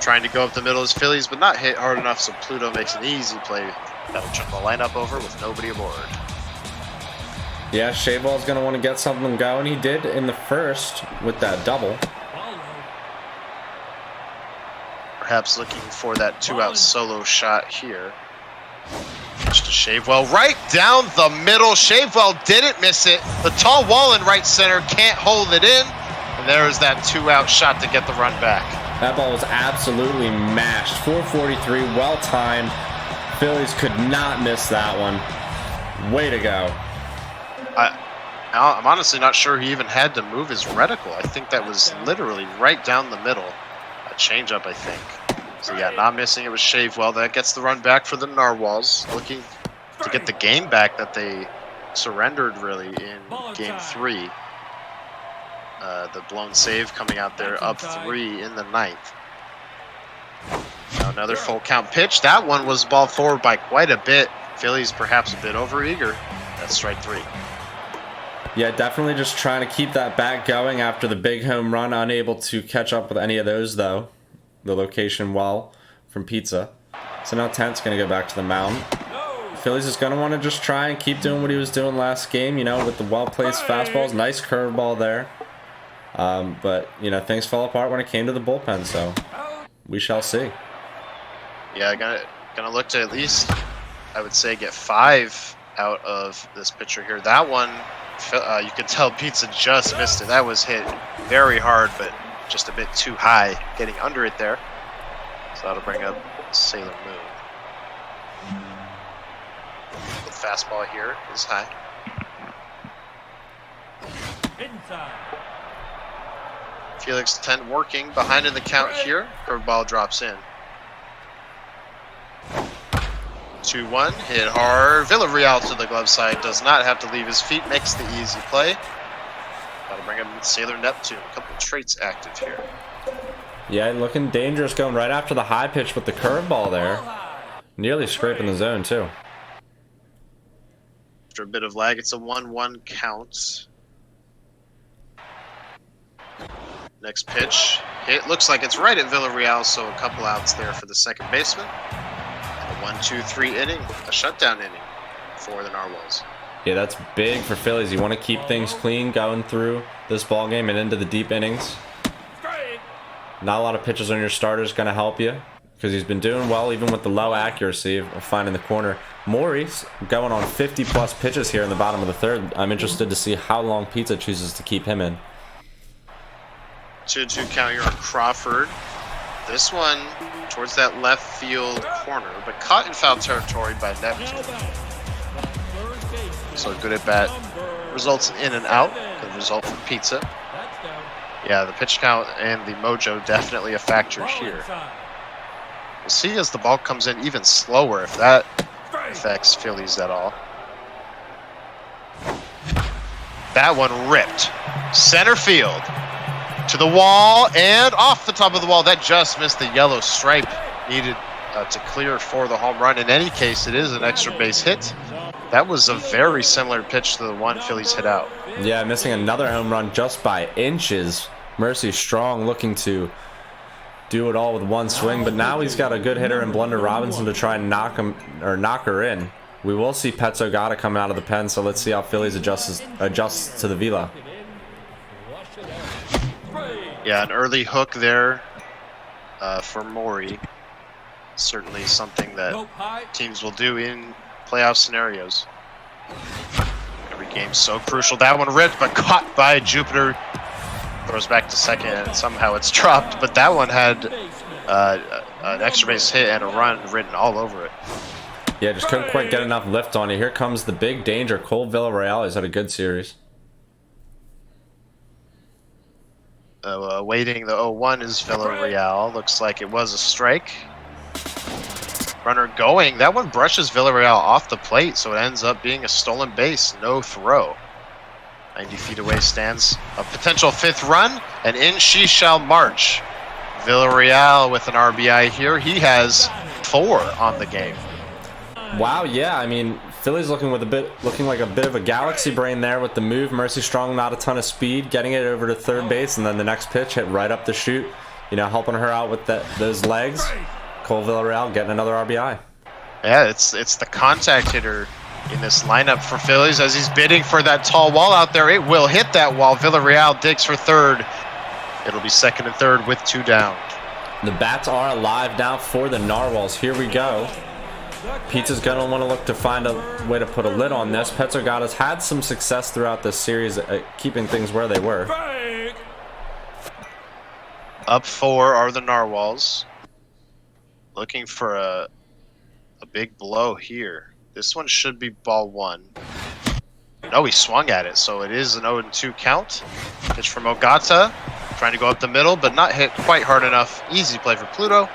Trying to go up the middle is Phillies, but not hit hard enough, so Pluto makes an easy play. That'll turn the lineup over with nobody aboard. Yeah, Shayball's going to want to get something going. He did in the first with that double. Perhaps looking for that 2-out solo shot here. Pitch to Shavewell, right down the middle. Shavewell didn't miss it. The tall wall in right center can't hold it in. And there is that 2-out shot to get the run back. That ball was absolutely mashed. 443, well timed. Phillies could not miss that one. Way to go. I'm honestly not sure he even had to move his reticle. I think that was literally right down the middle. A changeup, I think. So yeah, not missing it was Shavewell. That gets the run back for the Narwhals. Looking to get the game back that they surrendered really in game 3. The blown save coming out there, up 3 in the 9th. Now another full count pitch. That one was ball forward by quite a bit. Phillies perhaps a bit overeager. That's strike 3. Yeah, definitely just trying to keep that bat going after the big home run. Unable to catch up with any of those, though. The location well from Pizza. So now Tent's going to go back to the mound. Phillies is going to want to just try and keep doing what he was doing last game, you know, with the well-placed fastballs. Nice curveball there. But, you know, things fell apart when it came to the bullpen, so we shall see. Yeah, gonna look to at least, I would say, get 5 out of this pitcher here. That one, you could tell Pizza just missed it. That was hit very hard, but just a bit too high, getting under it there. So that'll bring up Sailor Moon. The fastball here is high. Felix Tent working behind in the count here. Curveball drops in. 2-1, hit hard. Villarreal to the glove side, does not have to leave his feet, makes the easy play. That'll bring him Sailor Neptune. A couple of traits active here. Yeah, looking dangerous going right after the high pitch with the curveball there. Nearly scraping the zone, too. After a bit of lag, it's a 1-1 count. Next pitch. It looks like it's right at Villarreal, so a couple outs there for the second baseman. A 1-2-3 inning, a shutdown inning for the Narwhals. Yeah, that's big for Phillies. You want to keep things clean going through this ball game and into the deep innings. Not a lot of pitches on your starter is going to help you because he's been doing well even with the low accuracy of finding the corner. Maury's going on 50-plus pitches here in the bottom of the third. I'm interested to see how long Pizza chooses to keep him in. 2-2 count here on Crawford. This one towards that left field corner, but caught in foul territory by Neptune. So good at bat. Results in and out. Good result for Pizza. Yeah, the pitch count and the mojo definitely a factor here. We'll see as the ball comes in even slower if that affects Phillies at all. That one ripped. Center field. To the wall and off the top of the wall. That just missed the yellow stripe needed to clear for the home run. In any case, it is an extra base hit. That was a very similar pitch to the one Phillies hit out. Yeah, missing another home run just by inches. Mercy Strong looking to do it all with one swing, but now he's got a good hitter in Blunder Robinson to try and knock her in. We will see Petzogata coming out of the pen, so let's see how Phillies adjusts to the Vila. Yeah, an early hook there for Maury. Certainly something that teams will do in playoff scenarios. Every game's so crucial. That one ripped, but caught by Jupiter. Throws back to second, and somehow it's dropped. But that one had an extra base hit and a run written all over it. Yeah, just couldn't quite get enough lift on it. Here comes the big danger. Cole Villarreal has had a good series. Waiting the 0-1 is Villarreal. Looks like it was a strike. Runner going. That one brushes Villarreal off the plate, so it ends up being a stolen base. No throw. 90 feet away stands a potential fifth run, and in she shall march. Villarreal with an RBI here. He has 4 on the game. Wow, yeah, I mean, Philly's looking like a bit of a galaxy brain there with the move. Mercy Strong, not a ton of speed, getting it over to third base, and then the next pitch hit right up the chute. You know, helping her out with those legs. Cole Villarreal getting another RBI. Yeah, it's the contact hitter in this lineup for Phillies as he's bidding for that tall wall out there. It will hit that wall. Villarreal digs for third. It'll be second and third with 2 down. The bats are alive now for the Narwhals. Here we go. Pizza's gonna want to look to find a way to put a lid on this. Petrogata's had some success throughout this series at keeping things where they were. Up 4 are the Narwhals. Looking for a big blow here. This one should be ball 1. No, he swung at it, so it is an 0-2 count. Pitch from Ogata, trying to go up the middle, but not hit quite hard enough. Easy play for Pluto.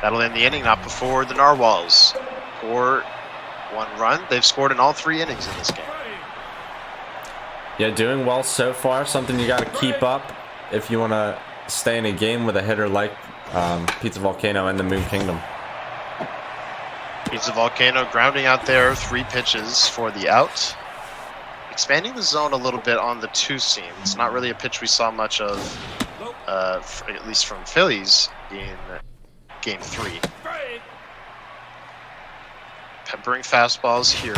That'll end the inning, not before the Narwhals. 4-1 run. They've scored in all 3 innings in this game. Yeah, doing well so far. Something you got to keep up if you want to stay in a game with a hitter like Pizza Volcano and the Moon Kingdom. Pizza Volcano grounding out there, 3 pitches for the out. Expanding the zone a little bit on the 2-seam. It's not really a pitch we saw much of, at least from Phillies in Game 3. Peppering fastballs here.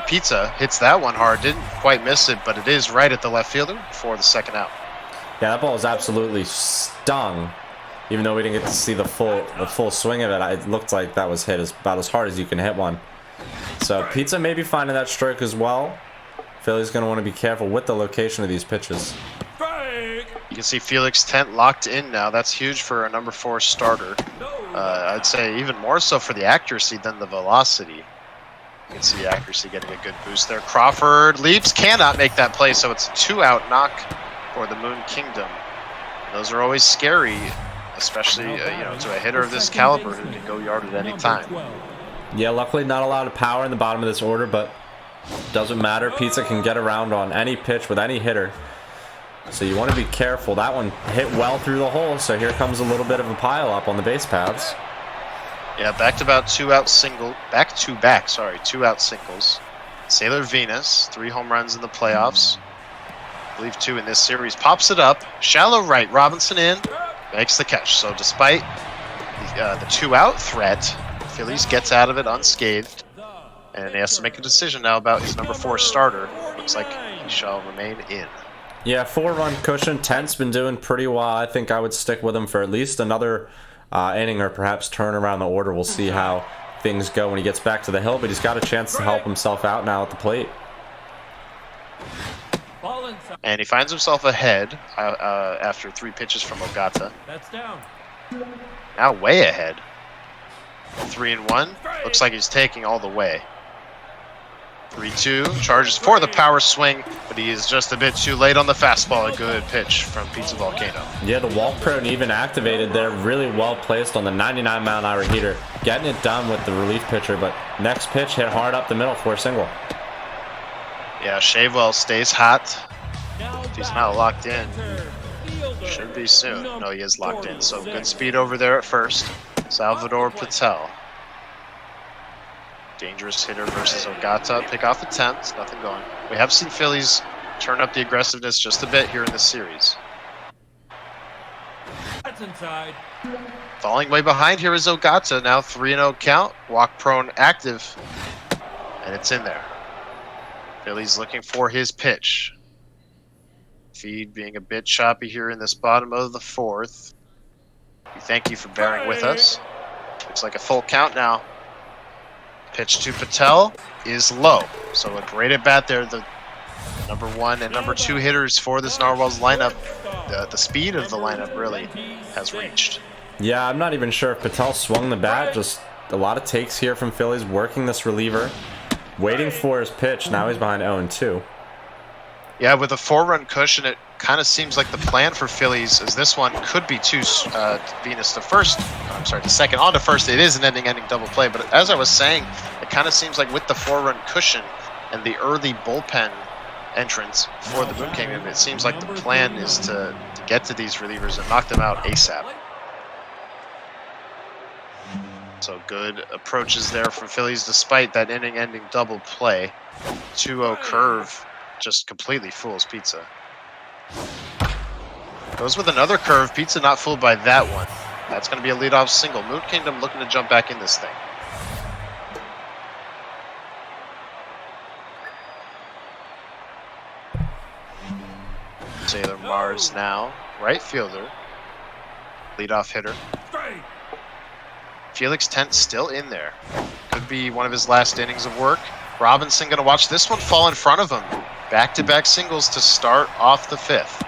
Pizza hits that one hard. Didn't quite miss it, but it is right at the left fielder for the second out. Yeah, that ball was absolutely stung. Even though we didn't get to see the full swing of it, it looked like that was hit about as hard as you can hit one. So Pizza may be finding that stroke as well. Philly's going to want to be careful with the location of these pitches. You can see Felix Tent locked in now. That's huge for a number 4 starter. I'd say even more so for the accuracy than the velocity. You can see the accuracy getting a good boost there. Crawford leaps, cannot make that play, so it's a 2-out knock for the Moon Kingdom. Those are always scary, especially to a hitter of this caliber who can go yard at any time. Yeah, luckily not a lot of power in the bottom of this order, but doesn't matter. Pizza can get around on any pitch with any hitter. So you want to be careful. That one hit well through the hole, so here comes a little bit of a pile up on the base paths. Yeah, back-to-back 2-out singles. Sailor Venus, 3 home runs in the playoffs. I believe 2 in this series. Pops it up, shallow right, Robinson in, makes the catch. So despite the 2-out threat, Phillies gets out of it unscathed, and he has to make a decision now about his number 4 starter. Looks like he shall remain in. Yeah, 4-run cushion. Tent's been doing pretty well. I think I would stick with him for at least another inning or perhaps turn around the order. We'll see how things go when he gets back to the hill, but he's got a chance to help himself out now at the plate. And he finds himself ahead after 3 pitches from Ogata. That's down. Now way ahead. 3-1. Looks like he's taking all the way. 3-2. Charges for the power swing, but he is just a bit too late on the fastball. A good pitch from Pizza Volcano. Yeah, the walk prone even activated there. Really well placed on the 99-mile-an-hour heater. Getting it done with the relief pitcher, but next pitch hit hard up the middle for a single. Yeah, Shavewell stays hot. If he's not locked in, should be soon. No, he is locked in. So good speed over there at first. Salvador Patel. Dangerous hitter versus Ogata. Pickoff attempt. Nothing going. We have seen Phillies turn up the aggressiveness just a bit here in this series. That's inside. Falling way behind here is Ogata. Now 3-0 count. Walk prone active. And it's in there. Phillies looking for his pitch. Feed being a bit choppy here in this bottom of the 4th. We thank you for bearing with us. Looks like a full count now. Pitch to Patel is low. So a great at bat there. The number 1 and number 2 hitters for this Narwhals lineup. The speed of the lineup really has reached. Yeah, I'm not even sure if Patel swung the bat. Just a lot of takes here from Phillies working this reliever. Waiting for his pitch. Now he's behind 0-2. Yeah, with a 4-run cushion, it kind of seems like the plan for Phillies is this one could be Venus to first. I'm sorry, to second on to first. It is an ending double play, but as I was saying, it kind of seems like with the 4-run cushion and the early bullpen entrance for the Moon Kingdom, it seems like the plan is to get to these relievers and knock them out ASAP. So good approaches there from Phillies despite that inning-ending double play. 2-0 curve just completely fools Pizza. Goes with another curve. Pizza not fooled by that one. That's going to be a leadoff single. Moon Kingdom looking to jump back in this thing. Taylor Mars now, right fielder. Leadoff hitter. Felix Tent still in there. Could be one of his last innings of work. Robinson going to watch this one fall in front of him. Back-to-back singles to start off the 5th.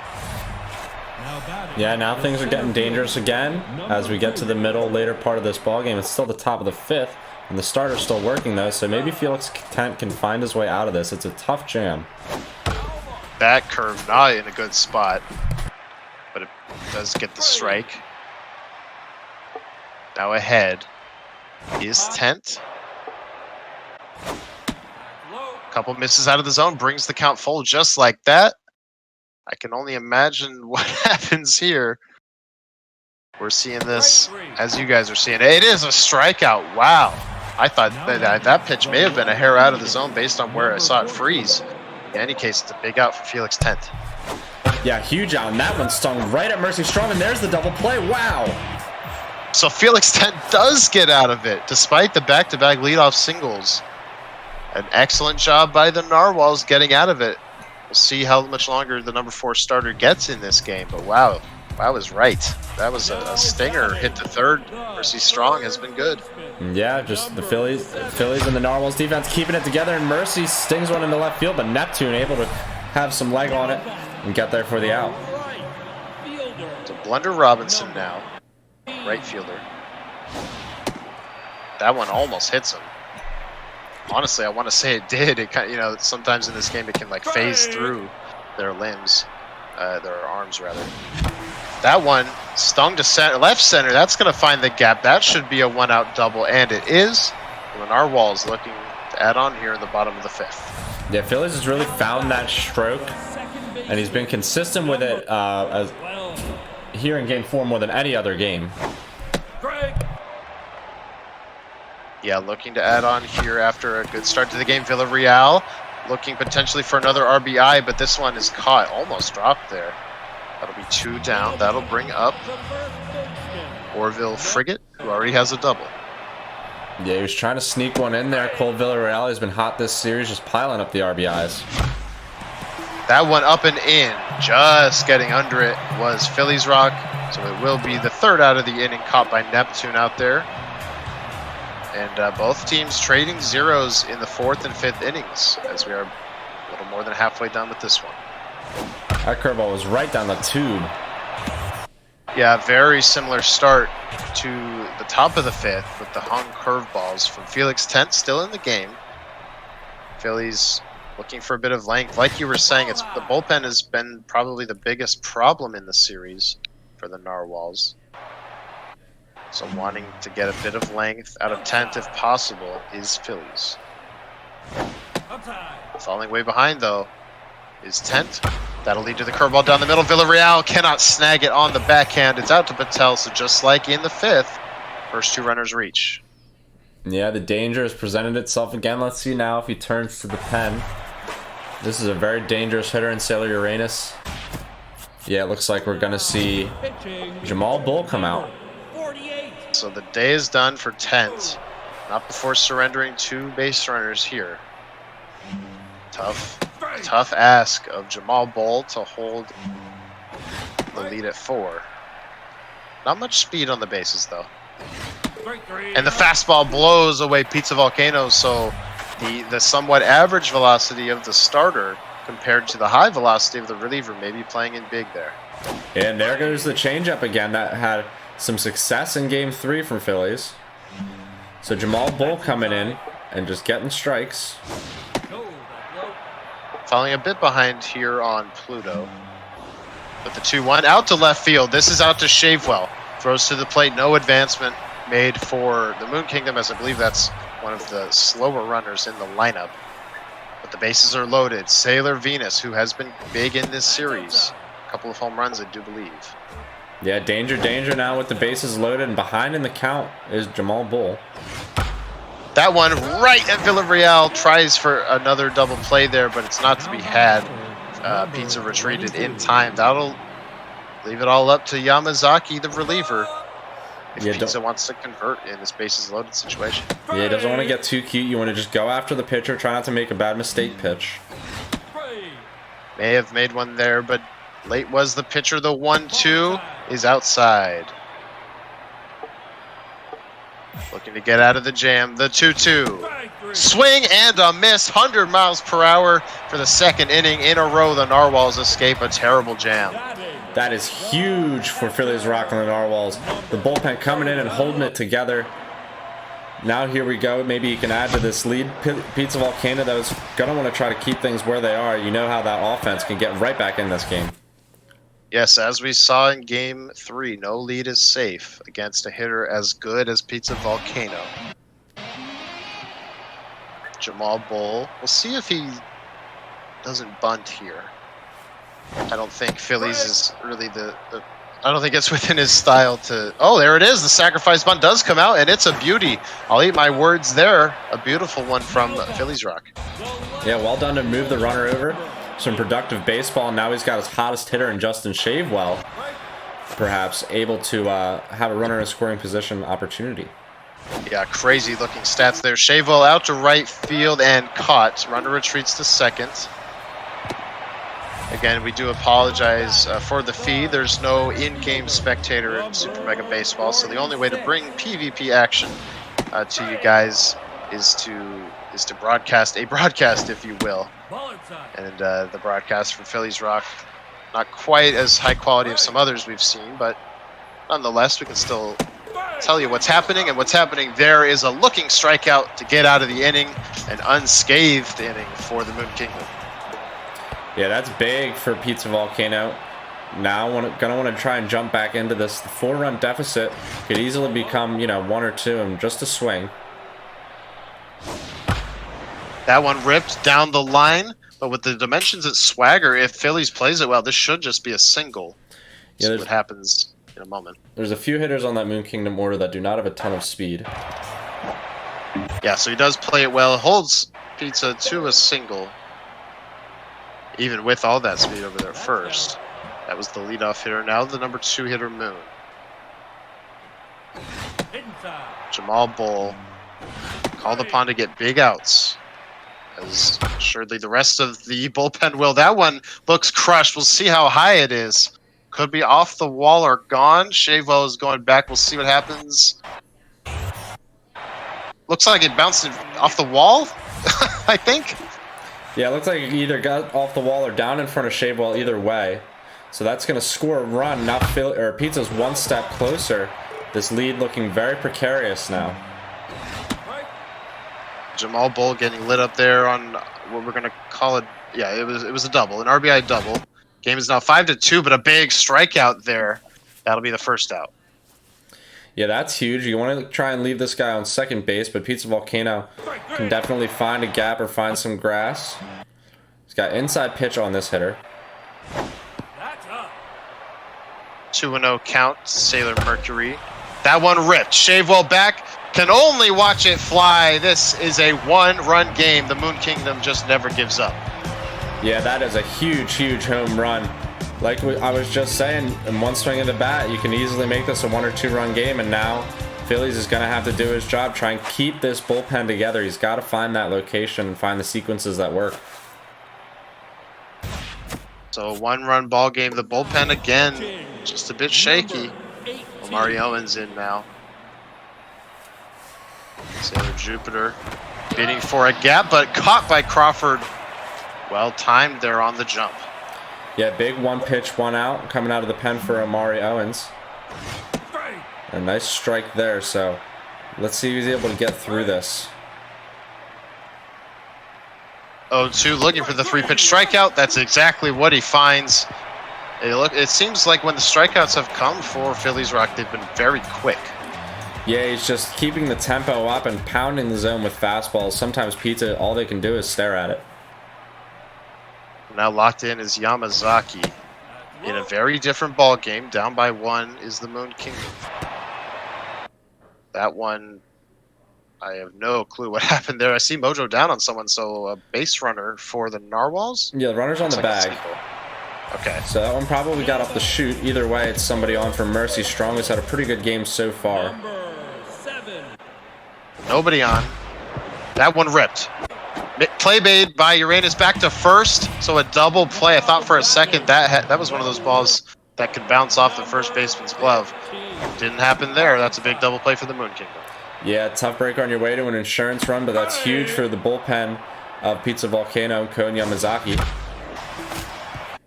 Yeah, now things are getting dangerous again as we get to the middle, later part of this ballgame. It's still the top of the 5th, and the starter's still working though, so maybe Felix Tent can find his way out of this. It's a tough jam. That curve not in a good spot, but it does get the strike. Now ahead is Tent. Couple misses out of the zone, brings the count full just like that. I can only imagine what happens here. We're seeing this as you guys are seeing it. It is a strikeout. Wow. I thought that pitch may have been a hair out of the zone based on where I saw it freeze. In any case, it's a big out for Felix Tent. Yeah, huge out, and that one stung right at Mercy Strong, and there's the double play. Wow. So Felix Tent does get out of it, despite the back-to-back leadoff singles. An excellent job by the Narwhals getting out of it. We'll see how much longer the number 4 starter gets in this game, but wow, I was right. That was a stinger, hit to third. Mercy Strong has been good. Yeah, just the Phillies and the Narwhals defense keeping it together, and Mercy stings one into left field, but Neptune able to have some leg on it and get there for the out. So Blunder Robinson now, right fielder. That one almost hits him. Honestly, I want to say it did. It kind of, you know, sometimes in this game it can like phase through their limbs, their arms rather. That one stung to center, left center. That's going to find the gap. That should be a 1-out double, and it is. The Narwhals looking to add on here in the bottom of the 5th. Yeah, Phillies has really found that stroke, and he's been consistent with it here in Game 4 more than any other game. Yeah, looking to add on here after a good start to the game. Villarreal looking potentially for another RBI, but this one is caught. Almost dropped there. That'll be 2 down. That'll bring up Orville Frigate, who already has a double. Yeah, he was trying to sneak one in there. Cole Villarreal has been hot this series, just piling up the RBIs. That one up and in, just getting under it, was Phillies Rock. So it will be the 3rd out of the inning, caught by Neptune out there. And both teams trading zeros in the 4th and 5th innings, as we are a little more than halfway done with this one. That curveball was right down the tube. Yeah, very similar start to the top of the 5th with the hung curveballs from Felix Tent still in the game. Phillies looking for a bit of length. Like you were saying, the bullpen has been probably the biggest problem in the series for the Narwhals. So wanting to get a bit of length out of Tent if possible is Phillies. Falling way behind though is Tent. That'll lead to the curveball down the middle. Villarreal cannot snag it on the backhand. It's out to Patel, so just like in the 5th, first 2 runners reach. Yeah, the danger has presented itself again. Let's see now if he turns to the pen. This is a very dangerous hitter in Sailor Uranus. Yeah, it looks like we're going to see Jamal Bull come out. So the day is done for Tent. Not before surrendering 2 base runners here. Tough ask of Jamal Bull to hold the lead at 4. Not much speed on the bases though. And the fastball blows away Pizza Volcano, so the somewhat average velocity of the starter compared to the high velocity of the reliever may be playing in big there. And there goes the changeup again that had some success in Game 3 from Phillies. So Jamal Bull coming in and just getting strikes. Falling a bit behind here on Pluto. With the 2-1 out to left field. This is out to Shavewell. Throws to the plate. No advancement made for the Moon Kingdom, as I believe that's one of the slower runners in the lineup. But the bases are loaded. Sailor Venus, who has been big in this series. A couple of home runs, I do believe. Yeah, danger now with the bases loaded, and behind in the count is Jamal Bull. That one right at Villarreal, tries for another double play there, but it's not to be had. Pizza retreated in time. That'll leave it all up to Yamazaki, the reliever, if Pizza wants to convert in this bases loaded situation. Yeah, he doesn't want to get too cute. You want to just go after the pitcher, try not to make a bad mistake pitch. May have made one there, but late was the pitcher. The 1-2 is outside. Looking to get out of the jam. The 2-2. Swing and a miss. 100 miles per hour for the second inning in a row. The Narwhals escape a terrible jam. That is huge for Phillies Rock and the Narwhals. The bullpen coming in and holding it together. Now here we go. Maybe you can add to this lead. Pizza Volcano, that was going to want to try to keep things where they are. You know how that offense can get right back in this game. Yes, as we saw in Game 3, no lead is safe against a hitter as good as Pizza Volcano. Jamal Bull. We'll see if he doesn't bunt here. I don't think Phillies is really I don't think it's within his style to... Oh, there it is. The sacrifice bunt does come out, and it's a beauty. I'll eat my words there. A beautiful one from Phillies Rock. Yeah, well done to move the runner over. Some productive baseball. Now he's got his hottest hitter in Justin Shavewell, perhaps able to have a runner in scoring position opportunity. Yeah, crazy looking stats there. Shavewell out to right field and caught. Runner retreats to second. Again, we do apologize for the feed. There's no in-game spectator in Super Mega Baseball, so the only way to bring PvP action to you guys is to broadcast a broadcast, if you will. And the broadcast from Phillies Rock, not quite as high quality as some others we've seen, but nonetheless, we can still tell you what's happening. And what's happening there is a looking strikeout to get out of the inning, an unscathed inning for the Moon Kingdom. Yeah, that's big for Pizza Volcano. Now gonna want to try and jump back into this. The 4-run deficit could easily become, 1 or 2 and just a swing. That one ripped down the line, but with the dimensions at Swagger, if Phillies plays it well, this should just be a single. Yeah, see what happens in a moment. There's a few hitters on that Moon Kingdom order that do not have a ton of speed. Yeah, so he does play it well. Holds Pizza to a single, even with all that speed over there first. That was the leadoff hitter. Now the number 2 hitter, Moon. Jamal Bull called upon to get big outs, as assuredly the rest of the bullpen will. That one looks crushed. We'll see how high it is. Could be off the wall or gone. Shavewell is going back. We'll see what happens. Looks like it bounced off the wall, I think. Yeah, it looks like it either got off the wall or down in front of Shavewell, either way. So that's going to score a run. Now Pizza's 1 step closer. This lead looking very precarious now. Jamal Bull getting lit up there on what we're going to call it. Yeah, it was a double, an RBI double. Game is now 5-2, but a big strikeout there. That'll be the first out. Yeah, that's huge. You want to try and leave this guy on second base, but Pizza Volcano can definitely find a gap or find some grass. He's got inside pitch on this hitter. 2-0 count, Sailor Mercury. That one ripped. Shavewell back. Can only watch it fly. This is a 1-run game. The Moon Kingdom just never gives up. Yeah, that is a huge, huge home run. Like I was just saying, in 1 swing of the bat, you can easily make this a 1 or 2 run game, and now Phillies is going to have to do his job, try and keep this bullpen together. He's got to find that location and find the sequences that work. So a 1-run ball game. The bullpen again, just a bit shaky. Omari Owens in now. Sailor Jupiter bidding for a gap, but caught by Crawford. Well timed there on the jump. Yeah, big 1 pitch, 1 out coming out of the pen for Omari Owens. A nice strike there, so let's see if he's able to get through this. 0-2 looking for the 3-pitch strikeout. That's exactly what he finds. It seems like when the strikeouts have come for Phillies Rock, they've been very quick. Yeah, he's just keeping the tempo up and pounding the zone with fastballs. Sometimes Pizza, all they can do is stare at it. Now locked in is Yamazaki. In a very different ball game, down by 1 is the Moon Kingdom. That one, I have no clue what happened there. I see Mojo down on someone, so a base runner for the Narwhals? Yeah, the runner's on the bag. Okay. So that one probably got off the shoot. Either way, it's somebody on for Mercy. Strong has had a pretty good game so far. Nobody on. That one ripped. Play made by Uranus back to first, so a double play. I thought for a second that was one of those balls that could bounce off the first baseman's glove. Didn't happen there. That's a big double play for the Moon Kingdom. Yeah, tough breaker on your way to an insurance run, but that's huge for the bullpen of Pizza Volcano and Ko Yamazaki.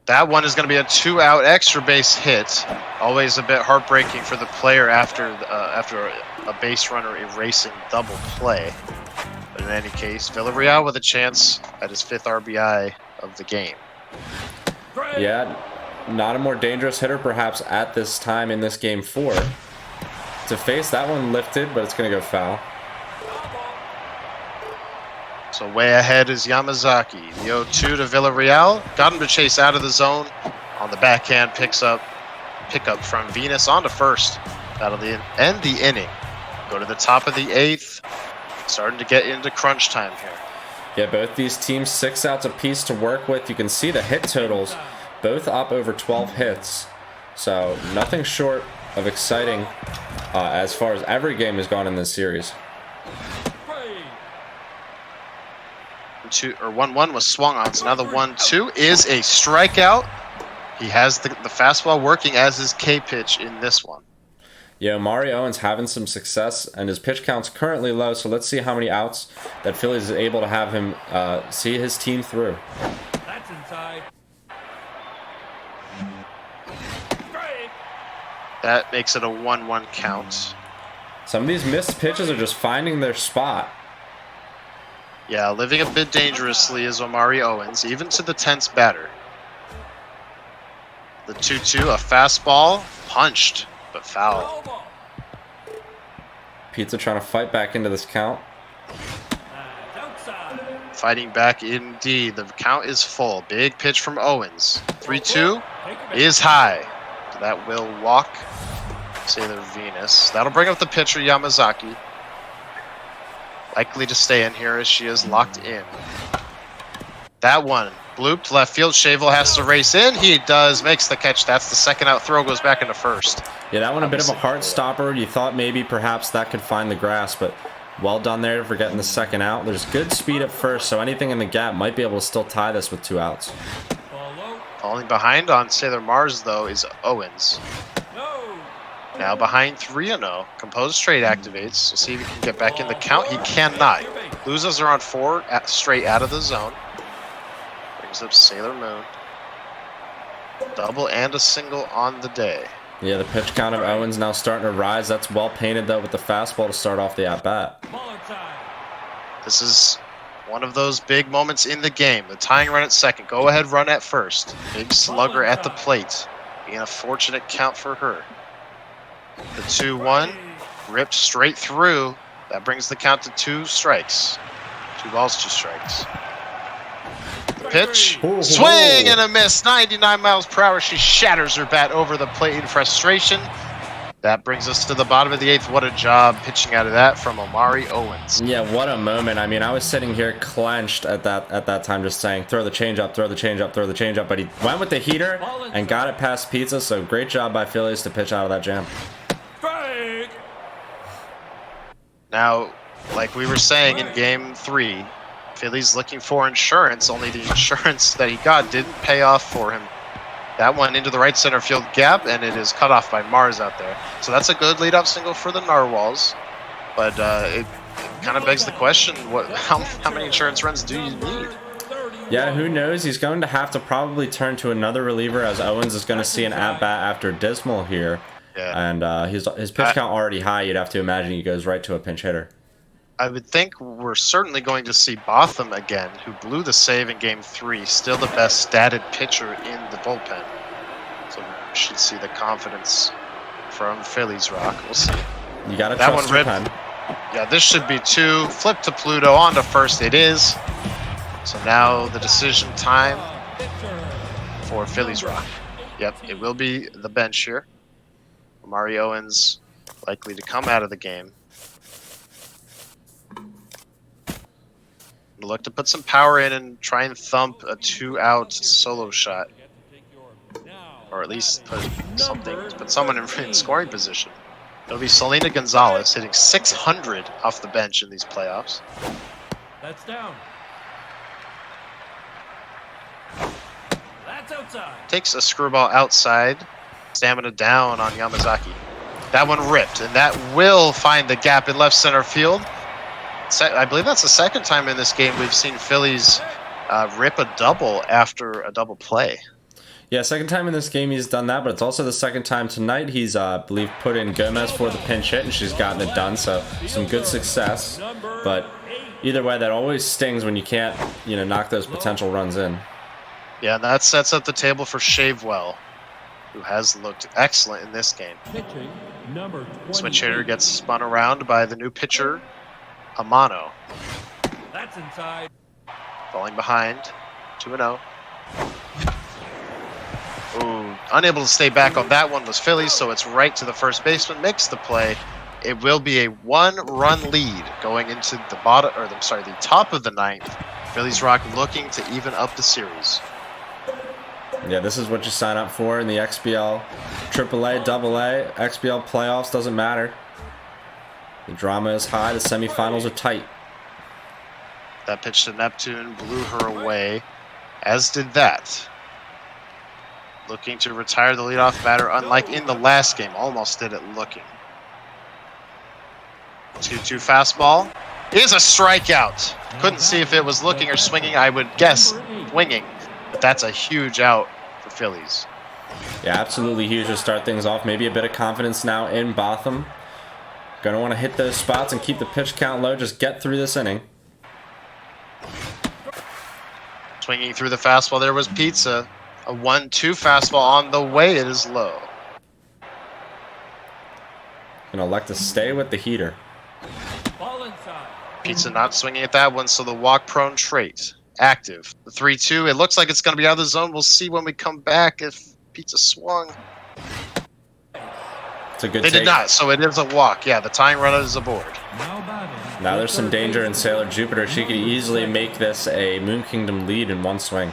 That one is going to be a 2-out extra base hit. Always a bit heartbreaking for the player after a base runner erasing double play. But in any case, Villarreal with a chance at his 5th RBI of the game. Yeah, not a more dangerous hitter perhaps at this time in this game 4. To face that one lifted, but it's going to go foul. So way ahead is Yamazaki. The 0-2 to Villarreal. Got him to chase out of the zone. On the backhand, pickup from Venus onto first. That'll end the inning. Go to the top of the 8th. Starting to get into crunch time here. Yeah, both these teams 6 outs apiece to work with. You can see the hit totals, both up over 12 hits. So nothing short of exciting as far as every game has gone in this series. 1-1 was swung on, so now the 1-2 is a strikeout. He has the fastball working as his K pitch in this one. Yeah, Mari Owens having some success, and his pitch count's currently low, so let's see how many outs that Phillies is able to have him see his team through. That's inside. That makes it a 1-1 count. Some of these missed pitches are just finding their spot. Yeah, living a bit dangerously is Omari Owens, even to the 10th batter. The 2-2, a fastball, punched, but foul. Pizza trying to fight back into this count. Fighting back indeed. The count is full. Big pitch from Owens. 3-2 is high. That will walk Sailor Venus. That'll bring up the pitcher, Yamazaki. Likely to stay in here as she is locked in. That one blooped left field. Shavel has to race in. He does. Makes the catch. That's the 2nd out throw. Goes back into first. Yeah, that one a bit of a heart stopper. You thought maybe perhaps that could find the grass, but well done there for getting the 2nd out. There's good speed at first, so anything in the gap might be able to still tie this with 2 outs. Falling behind on Sailor Mars, though, is Owens. Now behind 3-0. Composed trade activates. We'll see if he can get back in the count. He cannot. Loses are on 4 straight out of the zone. Brings up Sailor Moon. Double and a single on the day. Yeah, the pitch count of Owens now starting to rise. That's well painted, though, with the fastball to start off the at-bat. This is one of those big moments in the game. The tying run at 2nd. Go-ahead run at 1st. Big slugger at the plate. Being a fortunate count for her. The 2-1 ripped straight through. That brings the count to 2 strikes. 2 balls, 2 strikes. The pitch. Swing and a miss. 99 miles per hour. She shatters her bat over the plate in frustration. That brings us to the bottom of the 8th. What a job pitching out of that from Omari Owens. Yeah, what a moment. I mean, I was sitting here clenched at that time just saying, throw the changeup, throw the changeup, throw the changeup. But he went with the heater and got it past Pizza, so great job by Phillies to pitch out of that jam. Now, like we were saying in Game 3, Phillies looking for insurance, only the insurance that he got didn't pay off for him. That one into the right center field gap, and it is cut off by Mars out there. So that's a good leadoff single for the Narwhals. But it kind of begs the question, how many insurance runs do you need? Yeah, who knows? He's going to have to probably turn to another reliever, as Owens is going to see an at-bat after Dismal here. Yeah. And his pitch count already high. You'd have to imagine he goes right to a pinch hitter. I would think we're certainly going to see Botham again, who blew the save in Game 3. Still the best statted pitcher in the bullpen. So we should see the confidence from Phillies Rock. We'll see. You got to trust your pen. Yeah, this should be 2. Flip to Pluto, on to first. It is. So now the decision time for Phillies Rock. Yep, it will be the bench here. Omari Owens likely to come out of the game. Look to put some power in and try and thump a 2-out solo shot. Or at least put someone in scoring position. It'll be Selena Gonzalez hitting 600 off the bench in these playoffs. That's down. That's outside. Takes a screwball outside. Stamina down on Yamazaki. That one ripped, and that will find the gap in left center field. I believe that's the second time in this game we've seen Phillies rip a double after a double play. Yeah, second time in this game he's done that, but it's also the second time tonight he's, I believe, put in Gomez for the pinch hit, and she's gotten it done, so some good success. But either way, that always stings when you can't, knock those potential runs in. Yeah, and that sets up the table for Shavewell, who has looked excellent in this game. Pitching, number Switch hitter gets spun around by the new pitcher, Amano. That's inside. Falling behind, 2-0. Ooh, unable to stay back on that one was Phillies, so it's right to the first baseman, makes the play. It will be a 1-run lead going into the the top of the ninth. Phillies Rock looking to even up the series. Yeah, this is what you sign up for in the XBL AAA, AA, XBL playoffs, doesn't matter. The drama is high, the semifinals are tight. That pitch to Neptune blew her away, as did that. Looking to retire the leadoff batter, unlike in the last game. Almost did it looking. 2-2 fastball is a strikeout. Couldn't see if it was looking or swinging. I would guess swinging, but that's a huge out for Phillies. Yeah, absolutely huge to start things off. Maybe a bit of confidence now in Botham. Gonna want to hit those spots and keep the pitch count low. Just get through this inning. Swinging through the fastball there was Pizza. A 1-2 fastball on the way. It is low. Gonna elect to stay with the heater. Ball inside. Pizza not swinging at that one, so the walk-prone trait active. The 3-2. It looks like it's going to be out of the zone. We'll see when we come back if Pizza swung. It's a good They take. did not, so it is a walk. Yeah, the tying runner is aboard. Now batting. Now there's some danger in Sailor Jupiter. She could easily make this a Moon Kingdom lead in one swing.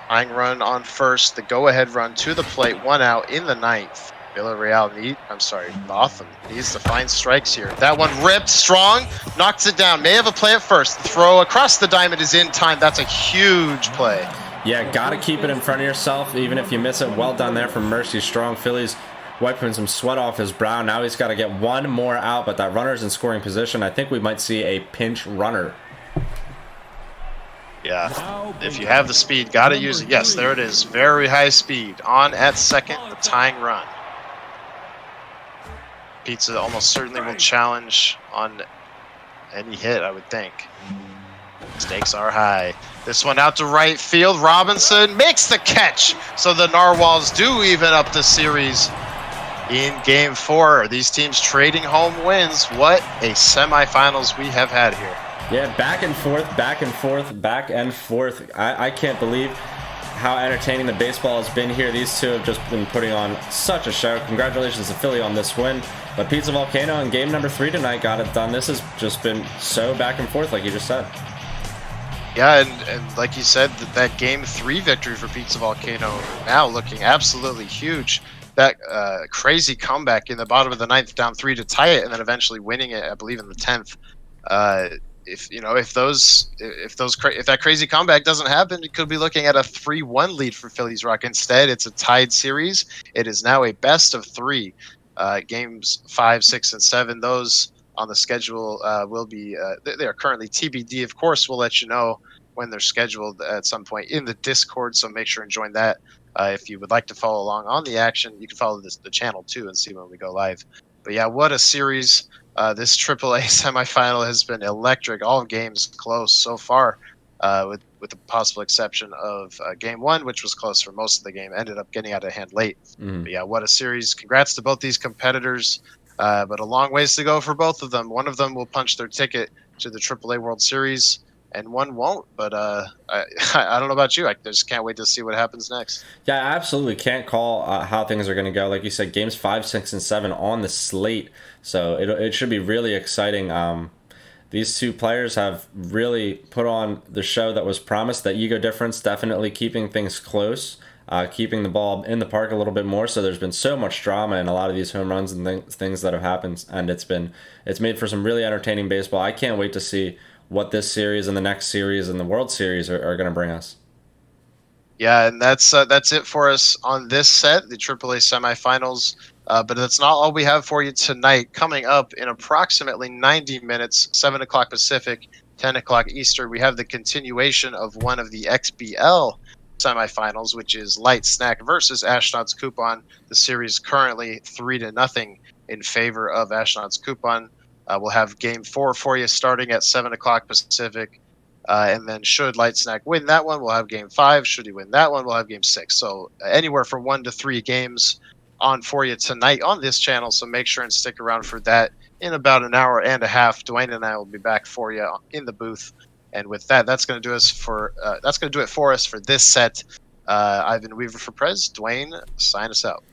Tying run on first. The go-ahead run to the plate. 1 out in the ninth. Botham needs to find strikes here. That one ripped strong, knocks it down. May have a play at first. The throw across the diamond is in time. That's a huge play. Yeah, gotta keep it in front of yourself, even if you miss it. Well done there from Mercy Strong. Phillies wiping some sweat off his brow. Now he's got to get one more out, but that runner's in scoring position. I think we might see a pinch runner. Yeah, if you have the speed, got to use it. Yes, there it is. Very high speed. On at second, the tying run. Pizza almost certainly will challenge on any hit, I would think. Stakes are high. This one out to right field. Robinson makes the catch. So the Narwhals do even up the series in Game 4. These teams trading home wins. What a semifinals we have had here. Yeah, back and forth, back and forth, back and forth. I can't believe how entertaining the baseball has been here. These two have just been putting on such a show. Congratulations to Philly on this win. But Pizza Volcano in game number 3 tonight got it done. This has just been so back and forth, like you just said. Yeah, and like you said, that Game 3 victory for Pizza Volcano now looking absolutely huge. That crazy comeback in the bottom of the ninth, down 3 to tie it, and then eventually winning it, I believe, in the 10th. If that crazy comeback doesn't happen, it could be looking at a 3-1 lead for Phillies Rock. Instead, it's a tied series. It is now a best of 3. Games 5, 6, and 7. Those on the schedule will be they are currently TBD. Of course, we'll let you know when they're scheduled at some point in the Discord. So make sure and join that. If you would like to follow along on the action, you can follow the channel too and see when we go live. But yeah, what a series! This AAA semifinal has been electric. All games close so far, with the possible exception of Game 1, which was close for most of the game. Ended up getting out of hand late. But yeah, what a series. Congrats to both these competitors. But a long ways to go for both of them. One of them will punch their ticket to the AAA World Series, and one won't. But I don't know about you. I just can't wait to see what happens next. Yeah, I absolutely can't call how things are going to go. Like you said, games 5, 6, and 7 on the slate. So it should be really exciting. These two players have really put on the show that was promised. The ego difference definitely keeping things close, keeping the ball in the park a little bit more. So there's been so much drama in a lot of these home runs and things that have happened, and it's made for some really entertaining baseball. I can't wait to see what this series and the next series and the World Series are going to bring us. Yeah, and that's it for us on this set, the AAA semifinals. But that's not all we have for you tonight. Coming up in approximately 90 minutes, 7 o'clock Pacific, 10 o'clock Eastern, we have the continuation of one of the XBL semifinals, which is Light Snack versus Ashnod's Coupon. The series currently 3-0 in favor of Ashnod's Coupon. We'll have game 4 for you starting at 7 o'clock Pacific. And then should Light Snack win that one, we'll have game 5. Should he win that one, we'll have game 6. So anywhere from 1 to 3 games on for you tonight on this channel. So make sure and stick around for that in about an hour and a half. Dwayne and I will be back for you in the booth. And with that, that's going to do it for us for this set. I've been Weaver for Prez. Dwayne, sign us out.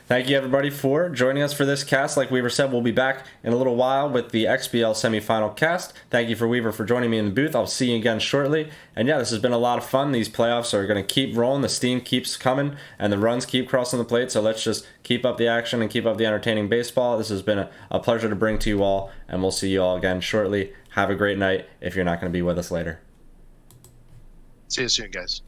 Thank you, everybody, for joining us for this cast. Like Weaver said, we'll be back in a little while with the XBL semifinal cast. Thank you for Weaver for joining me in the booth. I'll see you again shortly. And yeah, this has been a lot of fun. These playoffs are going to keep rolling. The steam keeps coming, and the runs keep crossing the plate. So let's just keep up the action and keep up the entertaining baseball. This has been a pleasure to bring to you all, and we'll see you all again shortly. Have a great night if you're not going to be with us later. See you soon, guys.